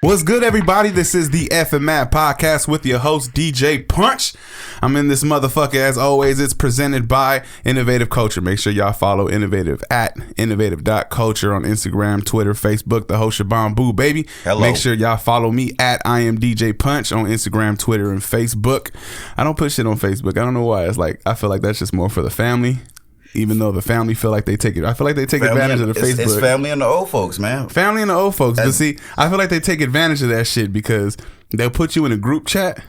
What's good, everybody? This is the F and Matt podcast with your host, DJ Punch. I'm in this motherfucker. As always, it's presented by Innovative Culture. Make sure y'all follow Innovative at innovative.culture on Instagram, Twitter, Facebook, the whole shabam boo, baby. Hello. Make sure y'all follow me at I am DJ Punch on Instagram, Twitter, and Facebook. I don't put shit on Facebook. I don't know why. It's like, I feel like that's just more for the family. Even though the family feel like they take it, I feel like they take advantage of the Facebook. It's family and the old folks, man. Family and the old folks. But see, I feel like they take advantage of that shit because they'll put you in a group chat.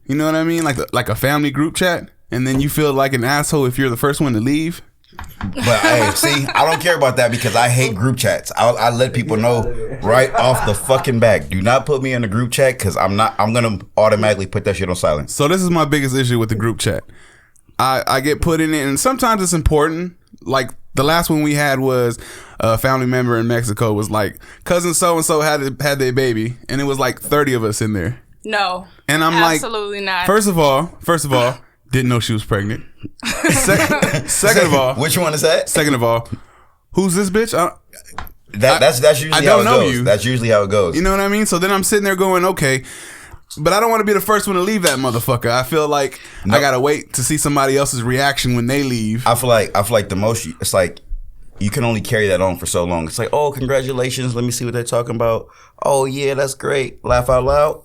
You know what I mean? Like a family group chat, and then you feel like an asshole if you're the first one to leave. But hey, see, I don't care about that because I hate group chats. I let people know right off the fucking back. Do not put me in a group chat because I'm gonna automatically put that shit on silent. So this is my biggest issue with the group chat. I get put in it, and sometimes it's important. Like the last one we had was a family member in Mexico was like, cousin so and so had their baby, and it was like 30 of us in there. No, and I'm absolutely like, not. First of all, didn't know she was pregnant. Second of all, which one is that? Second of all, who's this bitch? That's usually how it goes. That's usually how it goes. You know what I mean? So then I'm sitting there going, okay. But I don't want to be the first one to leave that motherfucker. I feel like I gotta wait to see somebody else's reaction when they leave. I feel like the most. It's like you can only carry that on for so long. It's like, oh, congratulations. Let me see what they're talking about. Oh yeah, that's great. Laugh out loud.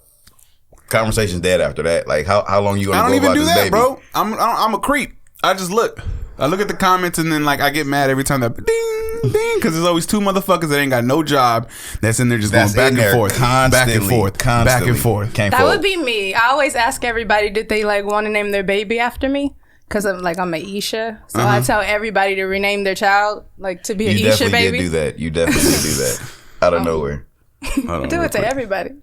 Conversation's dead after that. Like how long you gonna go about this baby? I don't even do that, bro. I'm a creep. I just look. I look at the comments and then like I get mad every time that ding ding because there's always two motherfuckers that ain't got no job that's in there just going back and forth, back and forth, back and forth. That would be me. I always ask everybody, did they like want to name their baby after me? Because I'm a Isha, so I tell everybody to rename their child like to be an Isha baby. You definitely did do that out of nowhere. Do it to everybody.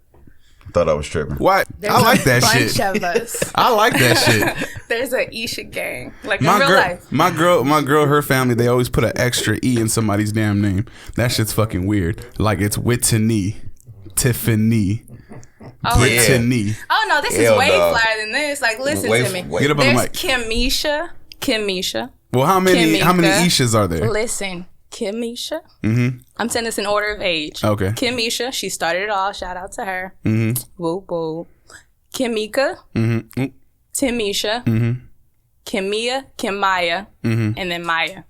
Thought I was tripping. What? I like that shit. Bunch of us. I like that shit. There's an Isha gang, like in real life. My girl, her family, they always put an extra E in somebody's damn name. That shit's fucking weird. Like it's Whitney, Tiffany, Brittany. Oh no, this is way flyer than this. Like listen to me. Get up on the mic. Tymeshia. Well, how many Ishas are there? Listen. Tymeshia. Mm-hmm. I'm saying this in order of age. Okay. Tymeshia, she started it all. Shout out to her. Mm-hmm. Woo woo. Kimika. Mm-hmm. Tymeshia. Mm-hmm. Kimaya. Mm-hmm. And then Maya.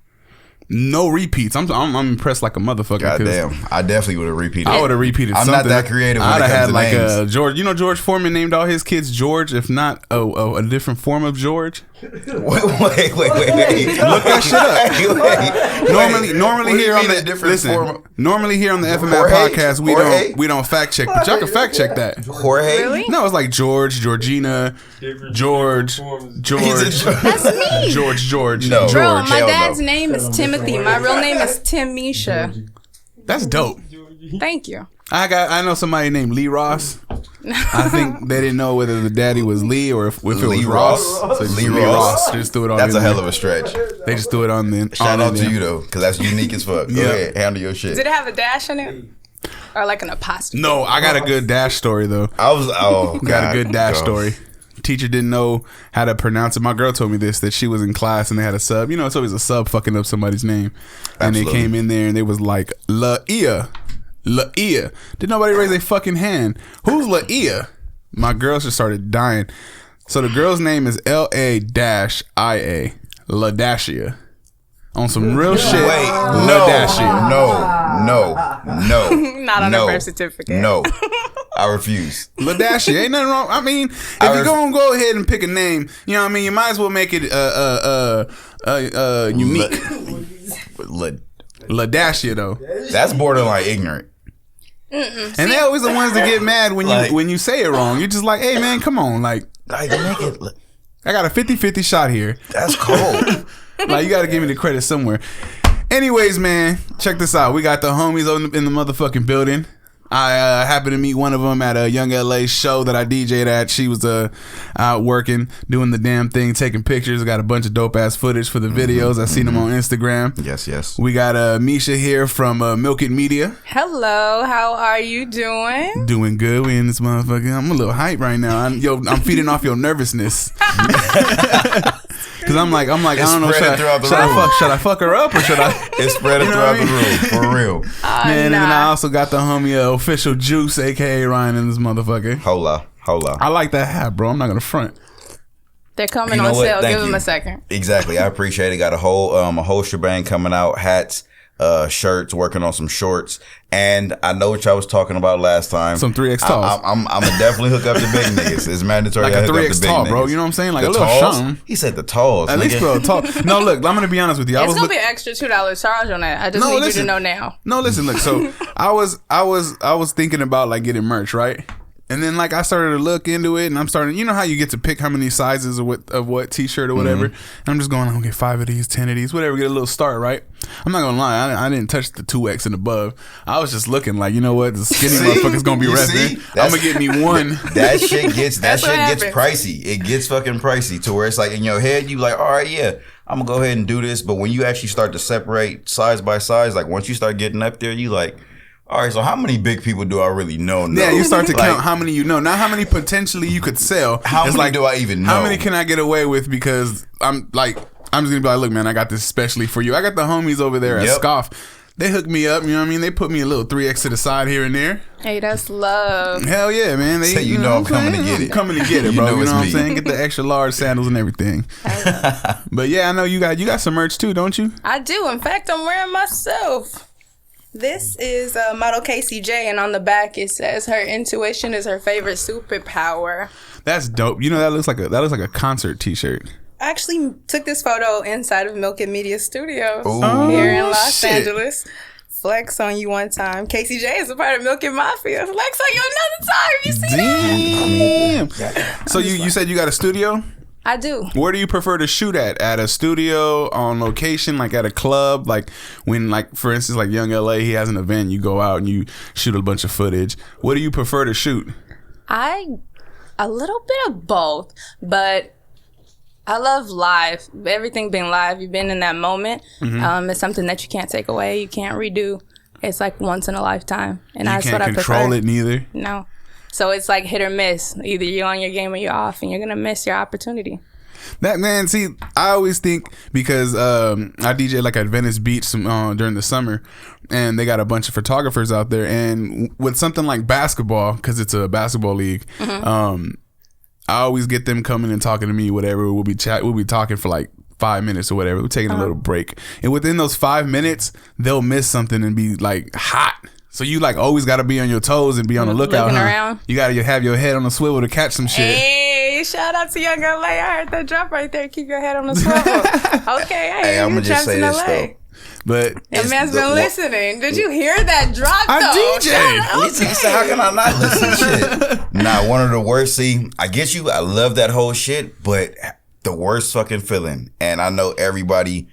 No repeats. I'm impressed like a motherfucker. Goddamn, I definitely would have repeated. I would have repeated. I'm something. not that creative. I'd have had like names. George. You know, George Foreman named all his kids George, if not a different form of George. Wait. Look that shit up. Normally here on the normally here on the FMF podcast we don't fact check, but y'all can fact check that. Jorge? Really? No, it's like George, Georgina, George. That's me. George. No. Bro, my dad's name is Timothy. My real name is Tymeshia. That's dope. Thank you. I know somebody named Lee Ross. I think they didn't know whether the daddy was Lee or if it was Lee Ross. Ross. So Lee Ross. They just threw it on. That's a hell there. of a stretch. They just threw it on the. Shout out to you though, because that's unique as fuck. Go ahead, handle your shit. Did it have a dash in it? Or like an apostrophe? No, I got a good dash story though. Got a good dash story. Teacher didn't know how to pronounce it. My girl told me this, that she was in class and they had a sub. You know, it's always a sub fucking up somebody's name. And They came in there and they was like, Laia. Did nobody raise a fucking hand? Who's Laia? My girl just started dying. So the girl's name is L-A-I-A. Ladashia. On some real shit. Wait, Ladashia. No. Not on a birth certificate. No. I refuse. Ladashia, ain't nothing wrong. I mean, if you're gonna go ahead and pick a name, you know what I mean, you might as well make it unique. Ladashia though. That's borderline ignorant. And they're always the ones that get mad when you say it wrong. You're just like, hey man, come on, like make it. I got a 50-50 shot here. That's cold. Like you got to give me the credit somewhere. Anyways, man, check this out. We got the homies in the motherfucking building. I happened to meet one of them at a Young LA show that I DJ'd at. She was out working, doing the damn thing, taking pictures. Got a bunch of dope ass footage for the videos. I seen them on Instagram. Yes. We got Misha here from Milk It Media. Hello, how are you doing? Doing good. We in this motherfucker. I'm a little hype right now. I'm feeding off your nervousness. Cause I'm like, I don't know. Should I fuck her up or should I? It's spread throughout the room, for real. Man, and then I also got the homie Official Juice, aka Ryan, in this motherfucker. Hola. I like that hat, bro. I'm not gonna front. They're coming on sale. Give them a second. Exactly. I appreciate it. Got a whole shebang coming out. Hats, shirts, working on some shorts. And I know what y'all was talking about last time. Some 3X talls. I'm gonna definitely hook up the big niggas. It's mandatory. Like a 3X tall, bro. You know what I'm saying? Like the a little talls? something. He said the talls. At least for a tall. No, look, I'm gonna be honest with you. It's gonna be an extra $2 charge on that. I just need you to know now. No, listen, look. So I was thinking about like getting merch, right? And then like I started to look into it, and I'm starting. You know how you get to pick how many sizes of what t-shirt or whatever. And I'm just going, okay, 5 of these, 10 of these, whatever. Get a little start, right? I'm not gonna lie, I didn't touch the 2X and above. I was just looking like, you know what, the skinny motherfucker's gonna be repping. I'm gonna get me one. That shit gets pricey. It gets fucking pricey to where it's like in your head you like, all right, yeah, I'm gonna go ahead and do this. But when you actually start to separate size by size, like once you start getting up there, you like, all right, so how many big people do I really know? Yeah, you start to count how many you know, not how many potentially you could sell. How many do I even know? How many can I get away with? Because I'm just gonna be like, look, man, I got this especially for you. I got the homies over there at Scoff. They hooked me up, you know what I mean? They put me a little 3X to the side here and there. Hey, that's love. Hell yeah, man. They, you know I'm coming to get it. Coming to get it, bro. You know what I'm saying? Get the extra large sandals and everything. But yeah, I know you got some merch too, don't you? I do. In fact, I'm wearing myself. This is model KCJ, and on the back it says her intuition is her favorite superpower. That's dope. You know that looks like a concert T-shirt. I actually took this photo inside of Milk and Media Studios here in Los Angeles. Flex on you one time. KCJ is a part of Milk and Mafia. Flex on you another time. You see that? So you said you got a studio? I do. Where do you prefer to shoot at? At a studio, on location, like at a club? Like when, like for instance, like Young LA, he has an event, you go out and you shoot a bunch of footage. What do you prefer to shoot? A little bit of both, but I love live. Everything being live, you've been in that moment. It's something that you can't take away, you can't redo. It's like once in a lifetime, and that's what I prefer. You can't control it neither. No. So it's like hit or miss. Either you're on your game or you're off, and you're gonna miss your opportunity. That man, see, I always think because I DJ like at Venice Beach during the summer, and they got a bunch of photographers out there, and with something like basketball, because it's a basketball league, I always get them coming and talking to me, whatever. We'll be talking for like 5 minutes or whatever. We're taking a little break, and within those 5 minutes, they'll miss something and be like hot. So you like always got to be on your toes and be on the lookout. Around. You got to have your head on the swivel to catch some shit. Hey, shout out to Young LA. I heard that drop right there. Keep your head on the swivel. Okay, hey, I'm gonna just say this though. But that man's been listening. Did you hear that drop though? I DJ. He said, how can I not listen to shit? Nah, one of the worst. See, I get you. I love that whole shit, but the worst fucking feeling. And I know everybody,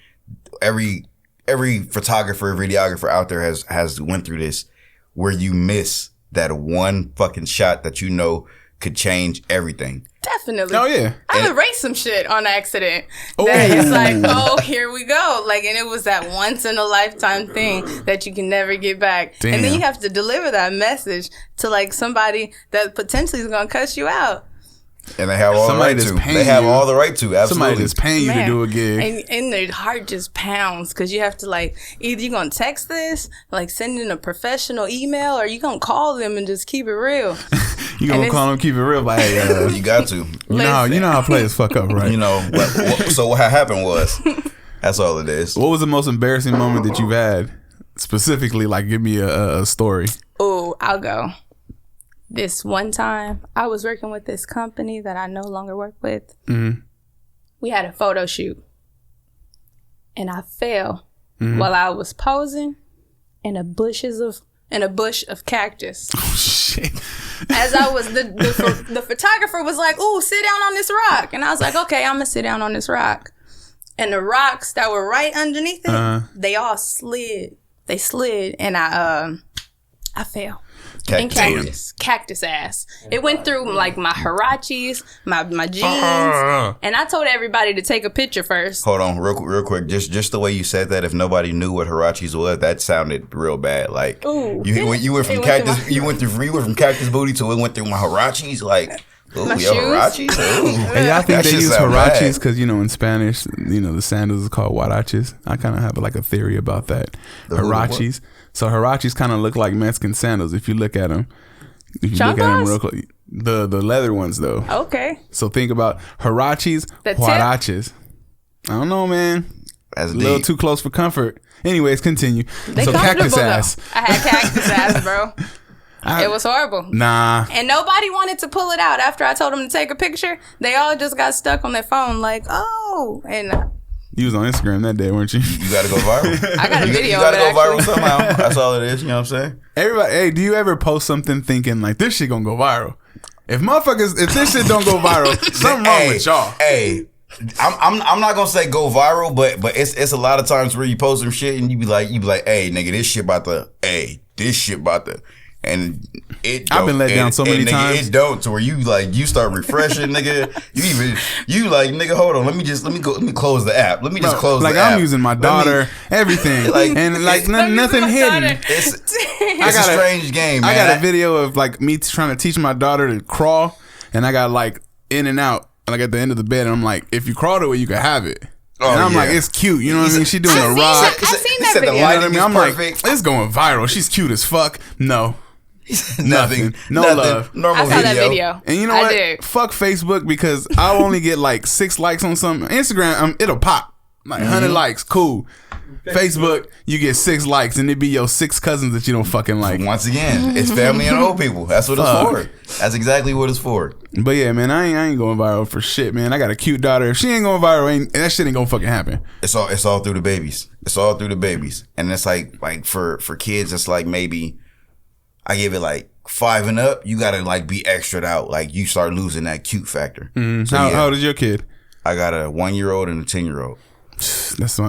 every photographer, videographer out there has went through this, where you miss that one fucking shot that you know could change everything. Definitely. Oh yeah. I erased some shit on accident. That it's like, oh, here we go. Like, and it was that once in a lifetime thing that you can never get back. Damn. And then you have to deliver that message to like somebody that potentially is gonna cuss you out. And they have all the right to. They have all the right to. Absolutely. Somebody that's paying you to do a gig. And their heart just pounds because you have to like, either you're going to text this, like send in a professional email, or you're going to call them and just keep it real. You going to call them, keep it real? Like, you got to. You know how players fuck up, right? You know. So what happened was, that's all it is. What was the most embarrassing moment that you've had? Specifically, like give me a story. Oh, I'll go. This one time, I was working with this company that I no longer work with. Mm-hmm. We had a photo shoot, and I fell while I was posing in a bush of cactus. Oh shit! As I was, the photographer was like, "Ooh, sit down on this rock," and I was like, "Okay, I'm gonna sit down on this rock." And the rocks that were right underneath it, they all slid. They slid, and I fell. and cactus ass. It went through like my Hirachis, my jeans, and I told everybody to take a picture first. Hold on, real quick. Just the way you said that, if nobody knew what Hirachis was, that sounded real bad. Like you went from cactus, you went from cactus booty to it went through my Hirachis. Like, ooh, my Hirachis. And y'all think they use Hirachis because in Spanish, the sandals is called huaraches. I kind of have like a theory about that. Hirachis. So Hirachis kind of look like Mexican sandals if you look at them. If you look at them real close. The leather ones though. Okay. So think about Hirachis, huaraches. I don't know, man. That's a little too close for comfort. Anyways, continue. They so cactus ass. I had cactus ass, bro. It was horrible. Nah. And nobody wanted to pull it out after I told them to take a picture. They all just got stuck on their phone like, oh. And you was on Instagram that day, weren't you? You got to go viral. I got a video. You got to go viral somehow. That's all it is. You know what I'm saying? Everybody, hey, do you ever post something thinking like this shit gonna go viral? If this shit don't go viral, something wrong with y'all. Hey, I'm not gonna say go viral, but it's a lot of times where you post some shit and you be like, hey, nigga, this shit about to, and it don't, I've been let down so many times. It don't to where you start refreshing, nigga. You like nigga, hold on, let me close the app. Let me just close the app. Like I'm using my daughter, everything, and like nothing hidden. It's a strange game, man. I got a video of like me trying to teach my daughter to crawl, and I got like in and out, like at the end of the bed, and I'm like, if you crawl the way, you can have it. Oh, and I'm like, it's cute. You know what I mean? She doing a rock. I've seen that video. You know what I mean? I'm like, it's going viral. She's cute as fuck. No. Nothing. Love. Normal I saw that video. And you know what? Did. Fuck Facebook because I'll only get like 6 likes on something. Instagram, it'll pop. Like 100 likes. Cool. Facebook, you get 6 likes and it be your 6 cousins that you don't fucking like. Once again, it's family and old people. That's what it's for. That's exactly what it's for. But yeah, man, I ain't going viral for shit, man. I got a cute daughter. If she ain't going viral, that shit ain't gonna fucking happen. It's all through the babies. It's all through the babies. And it's like for kids, it's like maybe I give it like 5 and up. You gotta like be extra'd out. Like you start losing that cute factor. Mm. So how old is your kid? I got a 1-year-old and a 10-year-old.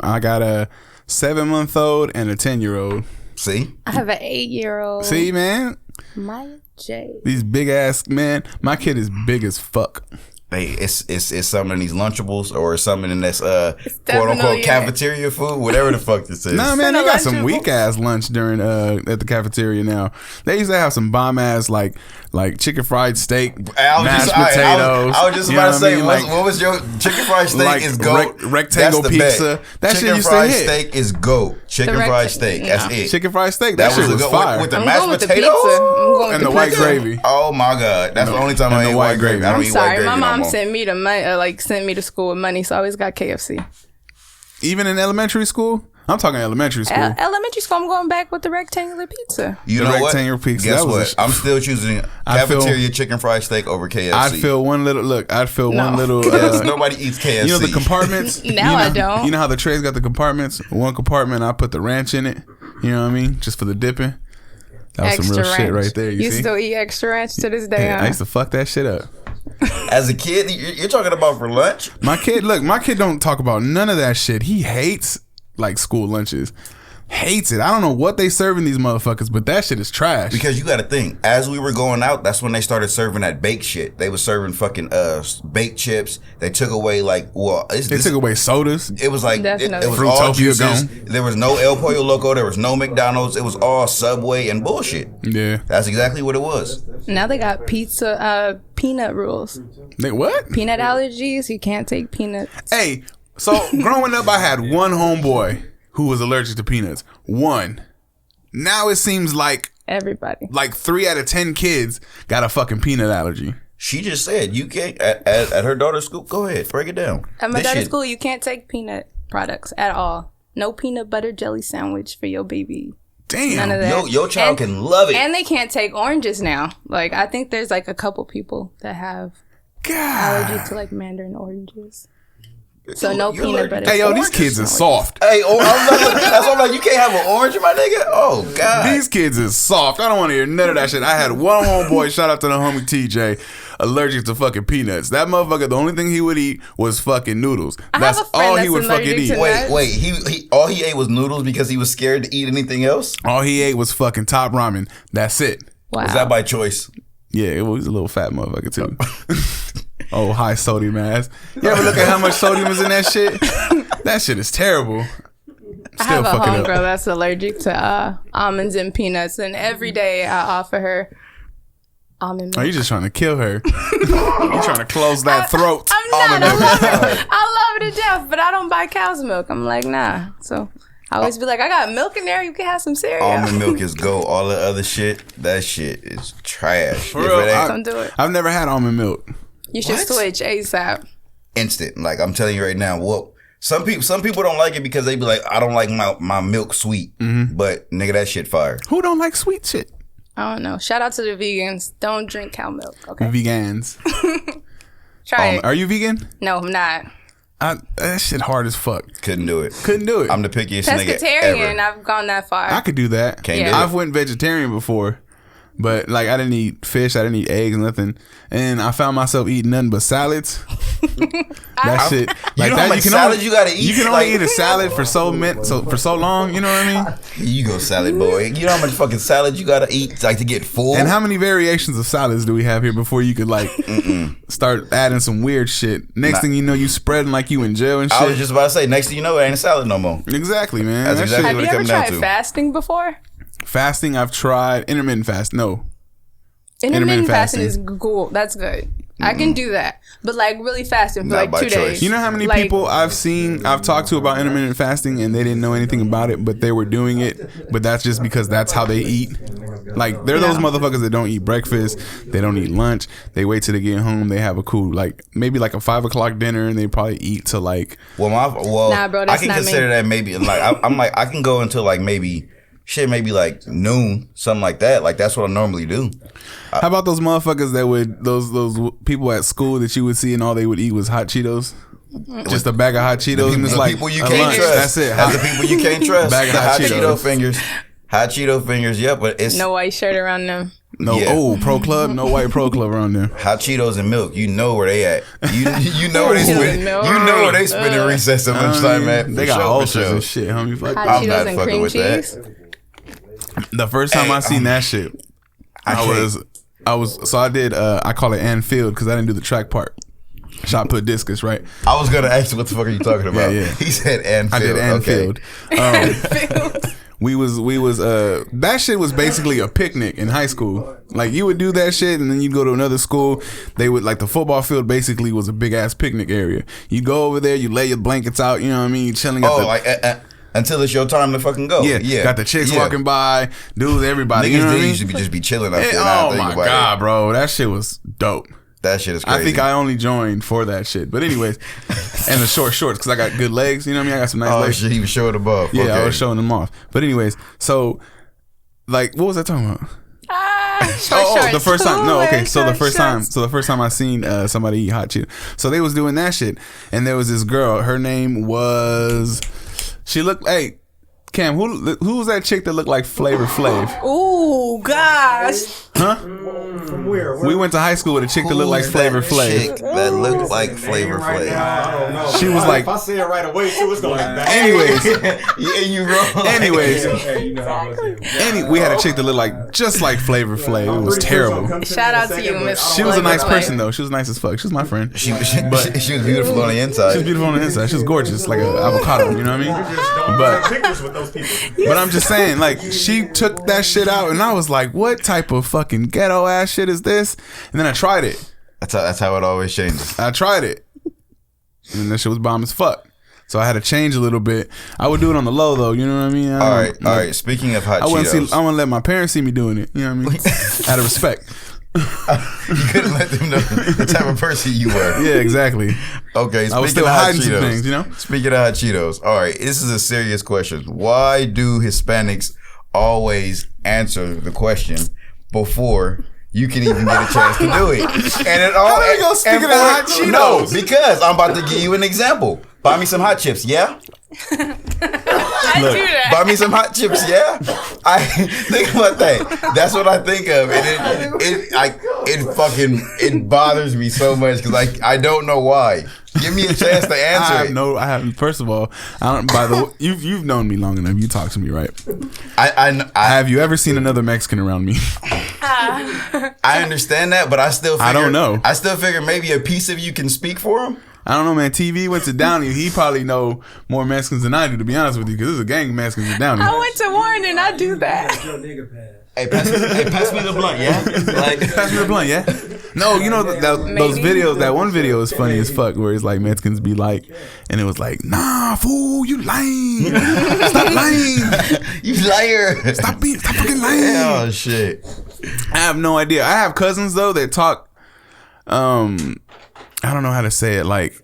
I got a 7-month-old and a 10-year-old. See? I have an 8-year-old. See, man? Maya J. These big ass, man. My kid is big as fuck. Hey, it's something in these Lunchables or it's something in this quote unquote cafeteria food, whatever the fuck this is. Nah, man, they got some weak ass lunch during at the cafeteria now. They used to have some bomb ass like chicken fried steak, mashed potatoes. I was just about to say, what was your chicken fried steak? Like is goat. Rectangle pizza. That shit used to hit. Chicken fried steak is goat. Chicken fried steak. That's it. Chicken fried steak. That shit was fire with the mashed potatoes and the white gravy. Oh my god, that's the only time I eat white gravy. I don't eat white gravy. My mom sent me to sent me to school with money, so I always got KFC. Even in elementary school? I'm talking elementary school. Elementary school, I'm going back with the rectangular pizza. You know rectangular pizza. Guess what? I'm still choosing cafeteria chicken fried steak over KFC. I'd feel one little. Nobody eats KFC. You know the compartments. I don't. You know how the trays got the compartments. One compartment, I put the ranch in it. You know what I mean? Just for the dipping. That was some real shit right there. You see? Still eat extra ranch to this day? I used to fuck that shit up. As a kid, you're talking about for lunch? My kid don't talk about none of that shit. He hates like school lunches. Hates it. I don't know what they serving these motherfuckers, but that shit is trash. Because you got to think, as we were going out, that's when they started serving that baked shit. They were serving fucking baked chips. They took away they took away sodas. It was like it was all juices. There was no El Pollo Loco. There was no McDonald's. It was all Subway and bullshit. Yeah, that's exactly what it was. Now they got peanut rules. They what? Peanut allergies. You can't take peanuts. Hey, so growing up, I had one homeboy who was allergic to peanuts. One. Now it seems like everybody, like 3 out of 10 kids got a fucking peanut allergy. She just said you can't at her daughter's school. Go ahead, break it down. At my daughter's school, you can't take peanut products at all. No peanut butter jelly sandwich for your baby. Damn. None of that. Your child can love it. And they can't take oranges now. Like I think there's like a couple people that have allergy to like mandarin oranges. So no peanut butter. Hey, yo, these kids are soft. Hey, that's what I'm like. You can't have an orange, my nigga. Oh God, these kids is soft. I don't want to hear none of that shit. I had one homeboy. Shout out to the homie TJ. Allergic to fucking peanuts. That motherfucker. The only thing he would eat was fucking noodles. That's all he would fucking eat. Wait. He all he ate was noodles because he was scared to eat anything else. All he ate was fucking top ramen. That's it. Wow. Was that by choice? Yeah, it was a little fat motherfucker too. Oh, high sodium ass. You ever look at how much sodium is in that shit? That shit is terrible. I have a homegirl that's allergic to almonds and peanuts, and every day I offer her almond milk. Are you just trying to kill her? You trying to close that throat? I'm not. I love it to death, but I don't buy cow's milk. I'm like, nah. So I always be like, I got milk in there. You can have some cereal. Almond milk is gold. All the other shit, that shit is trash. For real, Don't do it. I've never had almond milk. You should switch ASAP. Instant. Like, I'm telling you right now, well, some people don't like it because they be like, I don't like my milk sweet. But nigga, that shit fire. Who don't like sweet shit? I don't know. Shout out to the vegans. Don't drink cow milk. Okay. Vegans. Try it. Are you vegan? No, I'm not. That shit hard as fuck. Couldn't do it. Couldn't do it. I'm the pickiest nigga Pescatarian. ever. I've gone that far. I could do that. Can't do it. I've went vegetarian before, but like I didn't eat fish, I didn't eat eggs, nothing, and I found myself eating nothing but salads. That shit, like you know that, how much salad you gotta eat? You can only eat a salad for so long. You know what I mean? You go salad boy. You know how much fucking salad you gotta eat like to get full? And how many variations of salads do we have here before you could like start adding some weird shit? Next thing you know, you spreading like you in jail and shit. I was just about to say, next thing you know, it ain't a salad no more. Exactly, man. That's exactly Have what you it ever comes down tried to. fasting before? Fasting, I've tried. Intermittent fast, no. Intermittent fasting is cool. That's good. I can do that. But like really fasting for Not like by 2 choice. days. You know how many Like, people I've talked to about intermittent fasting and they didn't know anything about it, but they were doing it, but that's just because that's how they eat. Like they're those motherfuckers that don't eat breakfast, they don't eat lunch, they wait till they get home, they have a cool like maybe like a 5 o'clock dinner and they probably eat till like Nah, bro, I that's can not consider me. that maybe like I'm like I can go until like maybe like noon, something like that. Like that's what I normally do. how about those motherfuckers that would those people at school that you would see and all they would eat was hot Cheetos? Just a bag of hot Cheetos and it's The like people you a can't lunch. trust. That's it. That's the people you can't trust. Bag of The hot hot Cheetos. Cheeto fingers. Hot Cheeto fingers, yeah, but it's no white shirt around them. No, Yeah. Pro Club, no white Pro Club around there. hot Cheetos and milk. You know where they at. You know where they spend. Milk. You know where they spending recess and lunchtime at. They For got sure, for ulcers sure. and shit, homie. Fuck Hot that. I'm Cheetos not and fucking cream with that. cheese. The first time I seen that shit, I call it Anfield because I didn't do the track part. Shot put discus, right? I was gonna ask you what the fuck are you talking about? Yeah. He said Anfield. I did Anfield. Okay. We was that shit was basically a picnic in high school. Like you would do that shit and then you'd go to another school. They would like the football field basically was a big ass picnic area. You go over there, you lay your blankets out, you know what I mean? You chilling at until it's your time to fucking go. yeah. Got the chicks walking by, dudes, everybody. Niggas you know what I did mean? used to just be chilling out there. Oh my god, bro. That shit was dope. That shit is crazy. I think I only joined for that shit. But anyways, and the shorts because I got good legs. You know what I mean? I got some nice legs. Shit, he was showing them off. Yeah, Okay. I was showing them off. But anyways, so like, what was I talking about? Short The first time. No, okay. legs, So the short first time I seen somebody eat hot Cheetos. So they was doing that shit, and there was this girl. Her name was. She looked. Hey, Cam, who was that chick that looked like Flavor Flav? Ooh, gosh. Huh? From where? We went to high school with a chick that looked like Flavor Flav. That looked like Flavor Flav. I don't know. She was like. If I say it right away, too, it's going back. Anyways, Yeah, you wrong. anyways, Hey, you know how I'm gonna say it. we had a chick that looked like just like Flavor Flav. It was terrible. Shout out to you, Miss. She was a nice Flavor Flav. person though. She was nice as fuck. She was my friend. She was beautiful on the inside. She was beautiful on the inside. She was gorgeous, like an avocado. You know what I mean? Just don't But- take pictures with those people. But I'm just saying, like, she took that shit out, and I was like, "What type of fucking ghetto ass shit is this?" And then I tried it. That's how it always changes. I tried it, and that shit was bomb as fuck. So I had to change a little bit. I would do it on the low though. You know what I mean? All right. Speaking of hot I wouldn't Cheetos, I wouldn't let my parents see me doing it. You know what I mean? Out of respect. you couldn't let them know the type of person you were. Yeah, exactly. Okay, I was speaking still of hot hiding some Cheetos, things, you know? Speaking of hot Cheetos, all right, this is a serious question. Why do Hispanics always answer the question before you can even get a chance to do it? And it all. How do we go speaking of hot Cheetos? No, because I'm about to give you an example. Buy me some hot chips, yeah? I do that. Buy me some hot chips, yeah? I think about that. That's what I think of, and it bothers me so much because I don't know why. Give me a chance to answer it. I haven't. First of all, I don't. By the way, you've known me long enough. You talk to me, right? I Have you ever seen another Mexican around me? I understand that, but I still figure, I don't know. I still figure maybe a piece of you can speak for him. I don't know, man. TV went to Downey. He probably know more Mexicans than I do, to be honest with you, because there's a gang of Mexicans in Downey. I went to Warren and I do that. Hey, pass me the blunt, yeah? Like, Pass me the blunt, yeah? No, you know, those videos, that one video is funny as fuck, where it's like Mexicans be like, and it was like, nah, fool, you lying. Stop lying. you liar. Stop fucking lying. Oh, shit. I have no idea. I have cousins, though, that talk, I don't know how to say it. Like,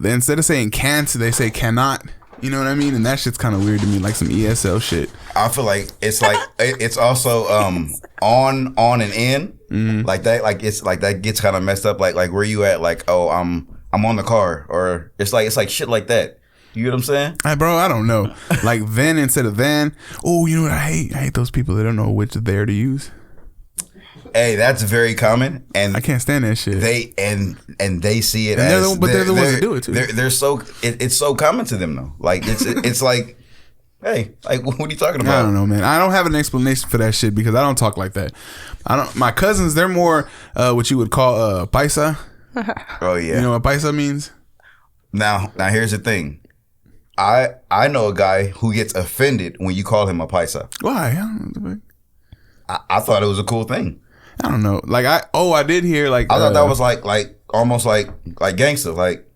instead of saying can't, they say cannot. You know what I mean? And that shit's kind of weird to me, like some ESL shit. I feel like it's also on and in like that. Like it's like that gets kind of messed up. Like where you at? Like, oh, I'm on the car, or it's like shit like that. You get what I'm saying? Hey, bro, I don't know. Like then instead of then. Oh, you know what I hate? I hate those people that don't know which there to use. Hey, that's very common, and I can't stand that shit. They see it and as they're the ones that do it too. They're so it's so common to them though. Like it's like, hey, like what are you talking about? I don't know, man. I don't have an explanation for that shit because I don't talk like that. I don't. My cousins, they're more what you would call paisa. Oh yeah. You know what paisa means? Now here's the thing. I know a guy who gets offended when you call him a paisa. Why? I don't know. I thought it was a cool thing. I don't know. Like I did hear like I thought that was like almost like gangster. Like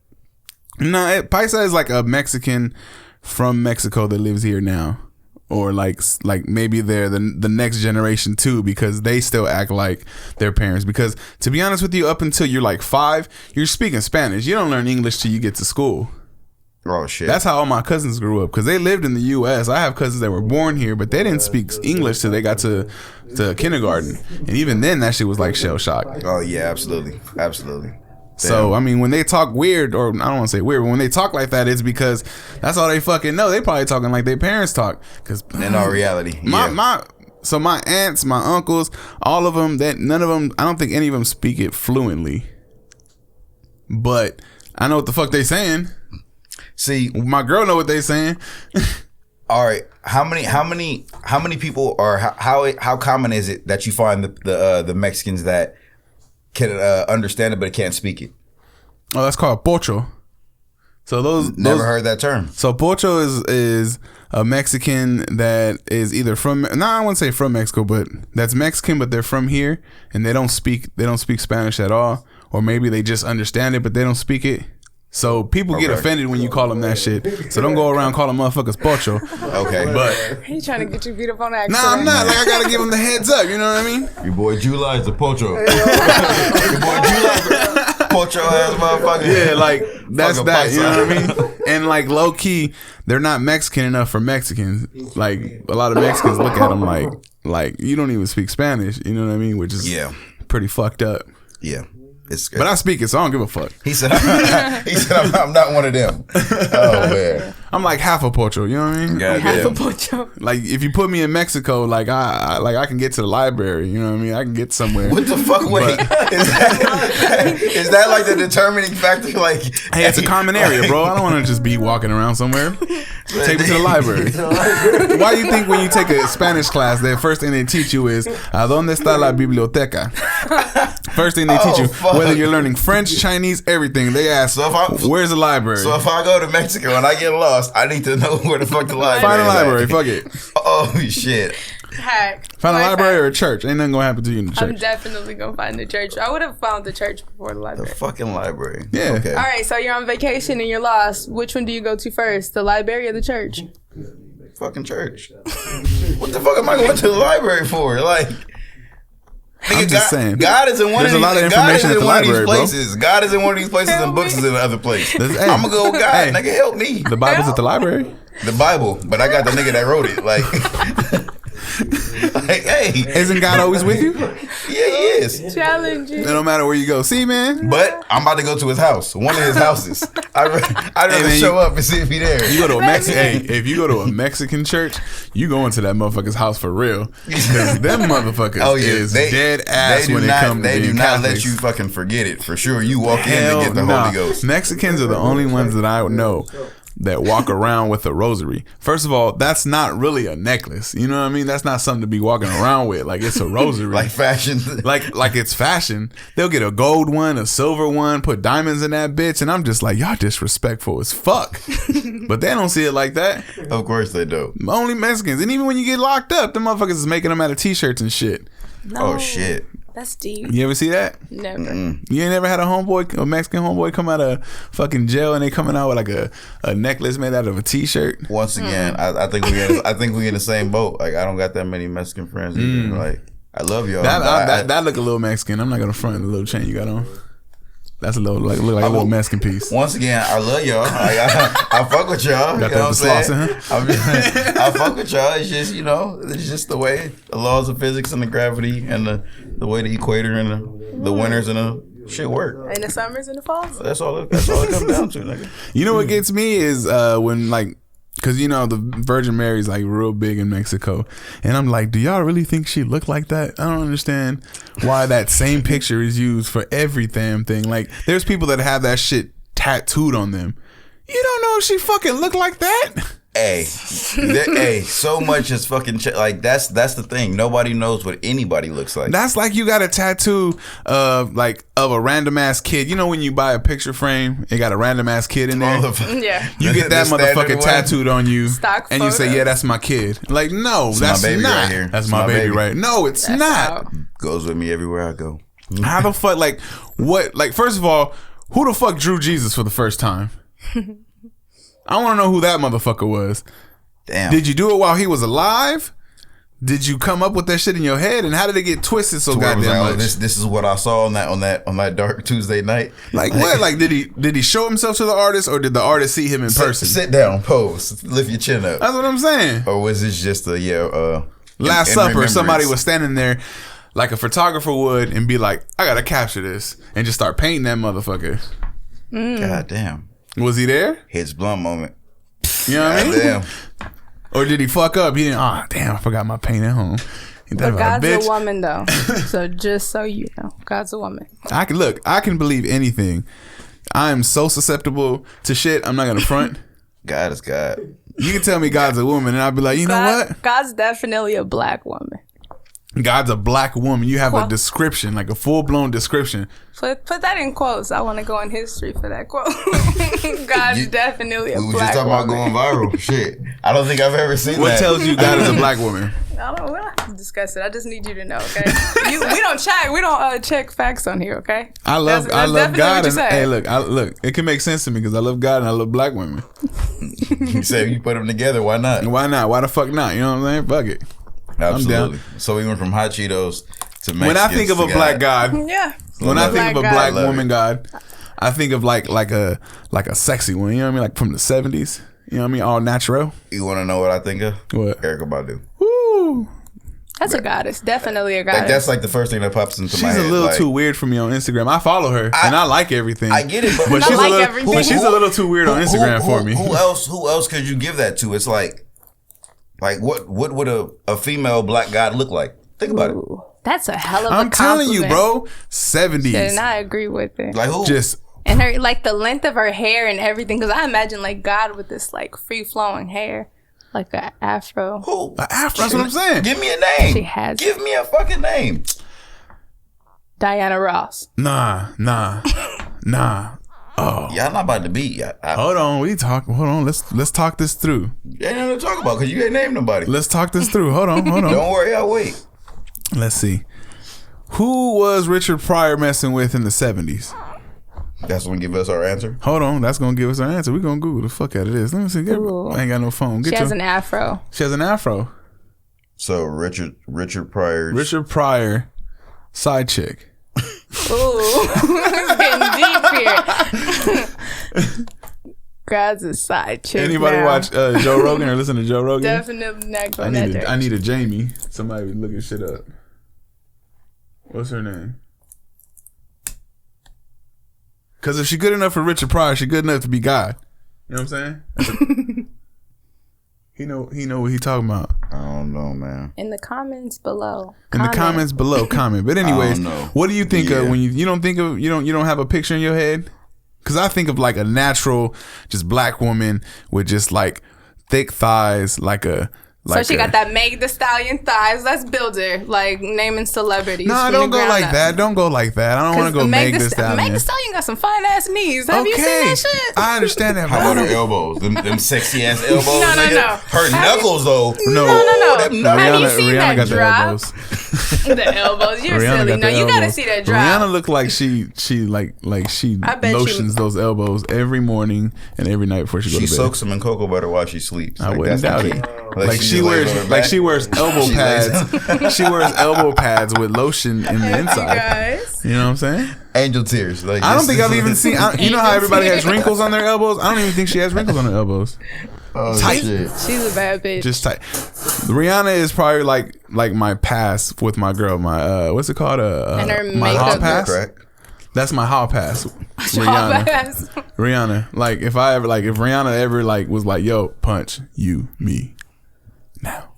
no, paisa is like a Mexican from Mexico that lives here now, or like maybe they're the next generation too, because they still act like their parents. Because to be honest with you, up until you're like 5, you're speaking Spanish. You don't learn English till you get to school. Oh shit! That's how all my cousins grew up, because they lived in the U.S. I have cousins that were born here, but they didn't speak English till they got to kindergarten, and even then, that shit was like shell shock. Oh yeah, absolutely. Damn. So I mean, when they talk weird, or I don't want to say weird, but when they talk like that, it's because that's all they fucking know. They probably talking like their parents talk. Because in all reality, my aunts, my uncles, all of them, none of them, I don't think any of them speak it fluently, but I know what the fuck they saying. See, my girl know what they saying. All right, how many people, or how common is it that you find the Mexicans that can understand it but can't speak it? Oh, that's called pocho. So never heard that term. So pocho is a Mexican that is either from, I wouldn't say from Mexico, but that's Mexican, but they're from here and they don't speak Spanish at all, or maybe they just understand it but they don't speak it. So people get offended when you call them that shit. So don't go around calling motherfuckers pocho. Okay. But He trying to get you beautiful accent. nah, I'm not. Like, I gotta give them the heads up. You know what I mean? Your boy July is a pocho. Your boy July is a pocho ass motherfucker. Yeah, like that's that. You know what I mean? And like low key, they're not Mexican enough for Mexicans. Like a lot of Mexicans look at them like you don't even speak Spanish. You know what I mean? Which is pretty fucked up. Yeah. But I speak it, so I don't give a fuck. He said, I'm not one of them. Oh, man. I'm like half a pocho, you know what I mean? Half a pocho. Like, if you put me in Mexico, like I can get to the library, you know what I mean? I can get somewhere. What the fuck? Wait, is that like the determining factor? Like, hey, it's a common area, bro. I don't want to just be walking around somewhere. Take me to the library. Why do you think when you take a Spanish class, the first thing they teach you is ¿A dónde está la biblioteca? First thing they teach you, whether you're learning French, Chinese, everything, they ask, where's the library? So if I go to Mexico and I get lost, I need to know where the fuck the library is. Find a library, fuck it. Oh, shit. Hack. Find a library or a church. Ain't nothing gonna happen to you in the church. I'm definitely gonna find the church. I would have found the church before the library. The fucking library. Yeah. Okay. All right, so you're on vacation and you're lost. Which one do you go to first, the library or the church? Fucking church. What the fuck am I going to the library for? Like, I'm just saying. God is in one of these. God is in one of these places. God is in one of these places, and books is in the other place. I'm gonna go with God. Hey, nigga, help me. The Bible's at the library. The Bible, but I got the nigga that wrote it. Like, hey, isn't God always with you? Yeah, he is. Challenging. No matter where you go. See, man. But I'm about to go to his house, one of his houses. I'd rather show up and see if he there. You go to a Mexican. Hey, if you go to a Mexican church, you go into that motherfucker's house for real. Because them motherfuckers is dead ass when it comes to They being do not Catholics. let you fucking forget it. For sure, you walk in to get the Holy Ghost. Mexicans are the only ones that I know that walk around with a rosary. First of all, that's not really a necklace. You know what I mean? That's not something to be walking around with. Like, it's a rosary. Like fashion. like it's fashion. They'll get a gold one, a silver one, put diamonds in that bitch, and I'm just like, y'all disrespectful as fuck. But they don't see it like that. Of course they do. Only Mexicans. And even when you get locked up, the motherfuckers is making them out of t-shirts and shit. No, Oh shit. that's deep. You ever see that? Never. You ain't never had a Mexican homeboy come out of fucking jail and they coming out with like a necklace made out of a t-shirt? Once again, I think we in the same boat. Like, I don't got that many Mexican friends either. Like, I love y'all. That look a little Mexican. I'm not gonna front the little chain you got on. That's a little look like a little Mexican piece. Once again, I love y'all. Like, I fuck with y'all. Got you know that what I'm saying? huh? I fuck with y'all. It's just, it's just the way the laws of physics and the gravity and the way the equator and the winters and the shit work. And the summers and the falls. That's all it comes down to, nigga. You know what gets me is when like, cause the Virgin Mary's like real big in Mexico, and I'm like, do y'all really think she looked like that? I don't understand why that same picture is used for every damn thing. Like, there's people that have that shit tattooed on them. You don't know if she fucking looked like that. Hey, so much is fucking like that's the thing. Nobody knows what anybody looks like. That's like you got a tattoo of a random ass kid. You know when you buy a picture frame, it got a random ass kid in there. Yeah. You get that motherfucker tattooed on you, Stock and you say, photos. "Yeah, that's my kid." Like, no, It's that's my baby not. right here. That's It's my my baby, baby. right? No, it's That's not. out. Goes with me everywhere I go. How the fuck? Like, what? Like, first of all, who the fuck drew Jesus for the first time? I want to know who that motherfucker was. Damn. Did you do it while he was alive? Did you come up with that shit in your head? And how did it get twisted so Where it was goddamn like, oh, much? this is what I saw on that dark Tuesday night. Like what? Like did he show himself to the artist, or did the artist see him in person? Sit down, pose, lift your chin up. That's what I'm saying. Or was this just a Last in Supper, remembrance? somebody was standing there like a photographer would and be like, I gotta capture this, and just start painting that motherfucker. God damn. Was he there? Hits blunt moment. You know what I God mean? damn. Or did he fuck up? He didn't. Oh damn! I forgot my paint at home. Ain't that But about God's bitch? a woman, though. So just so you know, God's a woman. I can believe anything. I am so susceptible to shit. I'm not gonna front. God is God. You can tell me God's a woman, and I'll be like, you know what? God's definitely a black woman. God's a black woman. You have a description, like a full blown description. Put that in quotes. I want to go in history for that quote. God's definitely a We were black just talking about woman. going viral. Shit. I don't think I've ever seen What that. tells you God is a black woman? I don't. We don't have to discuss it. I just need you to know, okay? We don't check. We don't check facts on here, okay? I love definitely God. what you And, said. hey, look. It can make sense to me because I love God and I love black women. You said you put them together. Why not? And why not? Why the fuck not? You know what I'm saying? Fuck it. Absolutely. So we went from hot Cheetos to Mexicans. When I think of a black God, Yeah. when I think of a black Love woman it. God, I think of like a sexy one. You know what I mean? Like from the 70s. You know what I mean? All natural. You want to know what I think of? What? Erykah Badu. Woo. That's a goddess. Definitely a goddess. Like, that's like the first thing that pops into my She's head. a little like, too weird for me on Instagram. I follow her and I like everything. I get it, but But I she's like a little, everything. but she's a little too weird on Instagram for me. Who else could you give that to? It's like what would a female black god look like? Think about it. Ooh, that's a hell of a I'm telling you, compliment. bro. 70s. And I agree with it. Like who? Just And her, like, the length of her hair and everything. Because I imagine, like, God with this, like, free-flowing hair. Like an afro. who? afro. That's what I'm saying. Give me a name. She has Give me a fucking name. Diana Ross. Nah. Oh, Y'all not about to beat. hold on. Hold on. Let's talk this through. Ain't nothing to talk about because you ain't named nobody. Let's talk this through. Hold on. Don't worry, I'll wait. Let's see. Who was Richard Pryor messing with in the 70s? That's when give us our answer. Hold on. That's going to give us our answer. We're going to Google the fuck out of this. Let me see. Ooh. I ain't got no phone. She has an afro. She has an afro. So Richard Pryor's Richard Pryor, side chick. Ooh. It's getting deep here. God's a side chick. Anybody now. watch Joe Rogan or listen to Joe Rogan? Definitely not going that direction. I need a Jamie. Somebody be looking shit up. What's her name? Because if she good enough for Richard Pryor, she good enough to be God. You know what I'm saying? He know what he talking about. I don't know, man. In the comments below. In the comments below, comment. But anyways, I don't know. what do you think of Yeah. when you don't think of you don't have a picture in your head? Because I think of like a natural, just black woman with just like thick thighs, like a. Like so she got that Meg the Stallion thighs. Let's build her. Like naming celebrities. No, don't go like that. Don't go like that. I don't want to go Meg the Stallion. Meg the Stallion got some fine ass knees. Have you seen that shit? I understand that. How about her elbows? Them sexy ass elbows. No. Her knuckles though. No. Have you Rihanna, seen Rihanna that got drop? the elbows. The elbows. You're Rihanna silly. got No, the you elbows. gotta see that drop. Rihanna looked like she I bet lotions those elbows every morning and every night before she goes to bed. She soaks them in cocoa butter while she sleeps. I wouldn't doubt it. Like she wears elbow pads. She wears elbow pads with lotion in the inside. Guys. You know what I'm saying? Angel tears. Like, I don't think I've even seen. You know how everybody has wrinkles on their elbows? I don't even think she has wrinkles on her elbows. Oh, Tight. shit. She's a bad bitch. Just tight. Rihanna is probably like my pass with my girl. My what's it called? And her my makeup. hall pass. Correct. That's my hall pass. Rihanna. Rihanna. Like if Rihanna ever like was like, yo, punch you me now.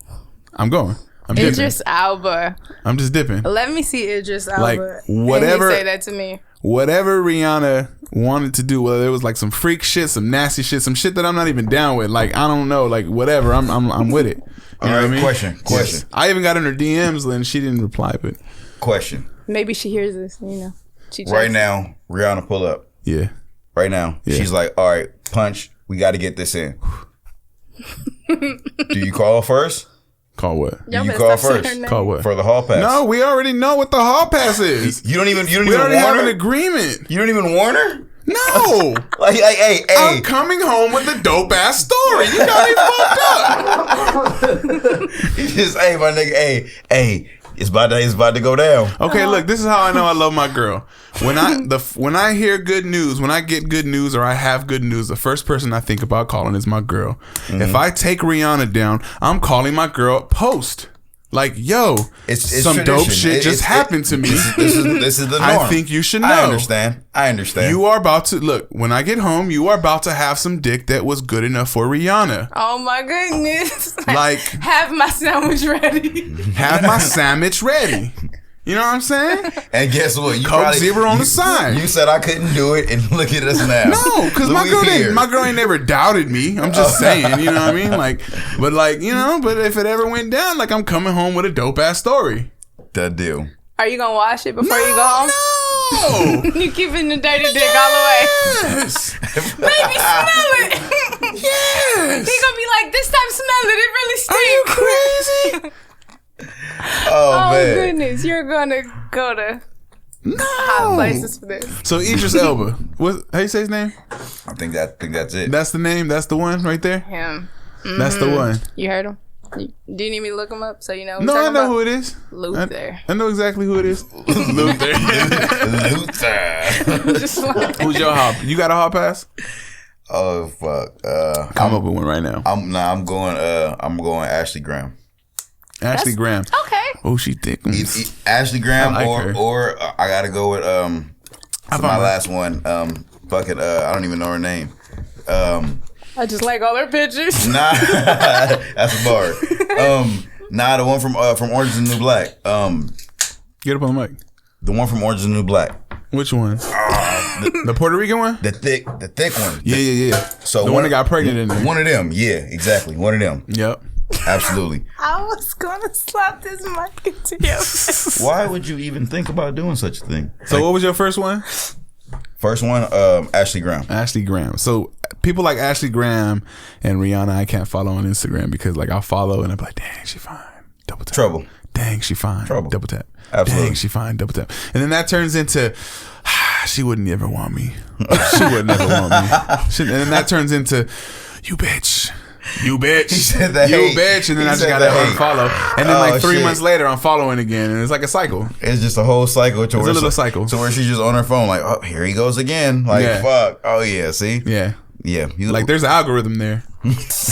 I'm going. I'm dipping. Idris Elba. I'm just dipping. Let me see Idris Elba. Like whatever. And he say that to me. Whatever Rihanna wanted to do, whether it was like some freak shit, some nasty shit, some shit that I'm not even down with. Like I don't know. Like whatever. I'm with it. You All know right. what I mean? Question. Yes. I even got in her DMs and she didn't reply. But Question. Maybe she hears this. You know. She Right now, Rihanna pull up. yeah. Right now, she's like, all right, punch. We got to get this in. Do you call first? Call what? Do you call first? Call what? For the hall pass. No, we already know what the hall pass is. You don't even We warn already have her? an agreement. You don't even warn her? No. Like, hey. I'm coming home with a dope ass story. You got me fucked up. Just, hey, my nigga, hey, it's about to go down. Okay, look, this is how I know I love my girl. When I hear good news, when I get good news or I have good news, the first person I think about calling is my girl. Mm-hmm. If I take Rihanna down, I'm calling my girl post. Like, yo, It's some tradition. dope shit just happened to me. This is the norm. I think you should know. I understand. You are about to look. When I get home, you are about to have some dick that was good enough for Rihanna. Oh my goodness! Like, have my sandwich ready. have my sandwich ready. You know what I'm saying? And guess what? You Coke Zero on the side. You said I couldn't do it, and look at us now. No, because my girl ain't never doubted me. I'm just saying, you know what I mean? Like, but if it ever went down, like I'm coming home with a dope ass story. That deal. Are you gonna wash it before you go home? No. You keeping the dirty dick all the way. Yes. Baby, smell it. Yes. He gonna be like, this time smell it. It really stinks. Are you crazy? Oh man. Goodness, you're gonna go to hot places for this. So Idris Elba, how you say his name? I think that's it. That's the name. That's the one right there. Him. That's the one. You heard him? Do you need me to look him up so you know? No, I know who it is. Luther. I know exactly who it is. Luther. Just like, Who's your hop? You got a hop pass? Oh fuck. Come up with one right now. I'm going Ashley Graham. Ashley Graham. okay. Oh, she thick. Ashley Graham, I like her. or I gotta go with my last one. Fucking I don't even know her name. I just like all their pictures. Nah, that's a bar. The one from Orange is the New Black. Get up on the mic. The one from Orange is the New Black. Which one? The Puerto Rican one? The thick one. Yeah. So the one that got pregnant in there. One of them. Yeah, exactly. One of them. Yep. Absolutely. I was gonna slap this mic into your face. Why would you even think about doing such a thing? So what was your first one? First one, Ashley Graham. Ashley Graham. So people like Ashley Graham and Rihanna, I can't follow on Instagram because like I'll follow and I'm like, dang, she fine. Double tap. Trouble. Dang, she fine. Trouble. Double tap. Absolutely. Dang, she fine. Double tap. And then that turns into, she would never want me. She would never want me. And then that turns into, you bitch. You bitch. He said that you hate. bitch. And then He I just said gotta that hate. unfollow. And then like 3 shit. months later, I'm following again. And it's like a cycle. It's just a whole cycle. It's a little cycle. To where she's just on her phone, like, oh, here he goes again. Like, Yeah. fuck. Oh yeah. See. Yeah. Yeah. Like there's an algorithm there.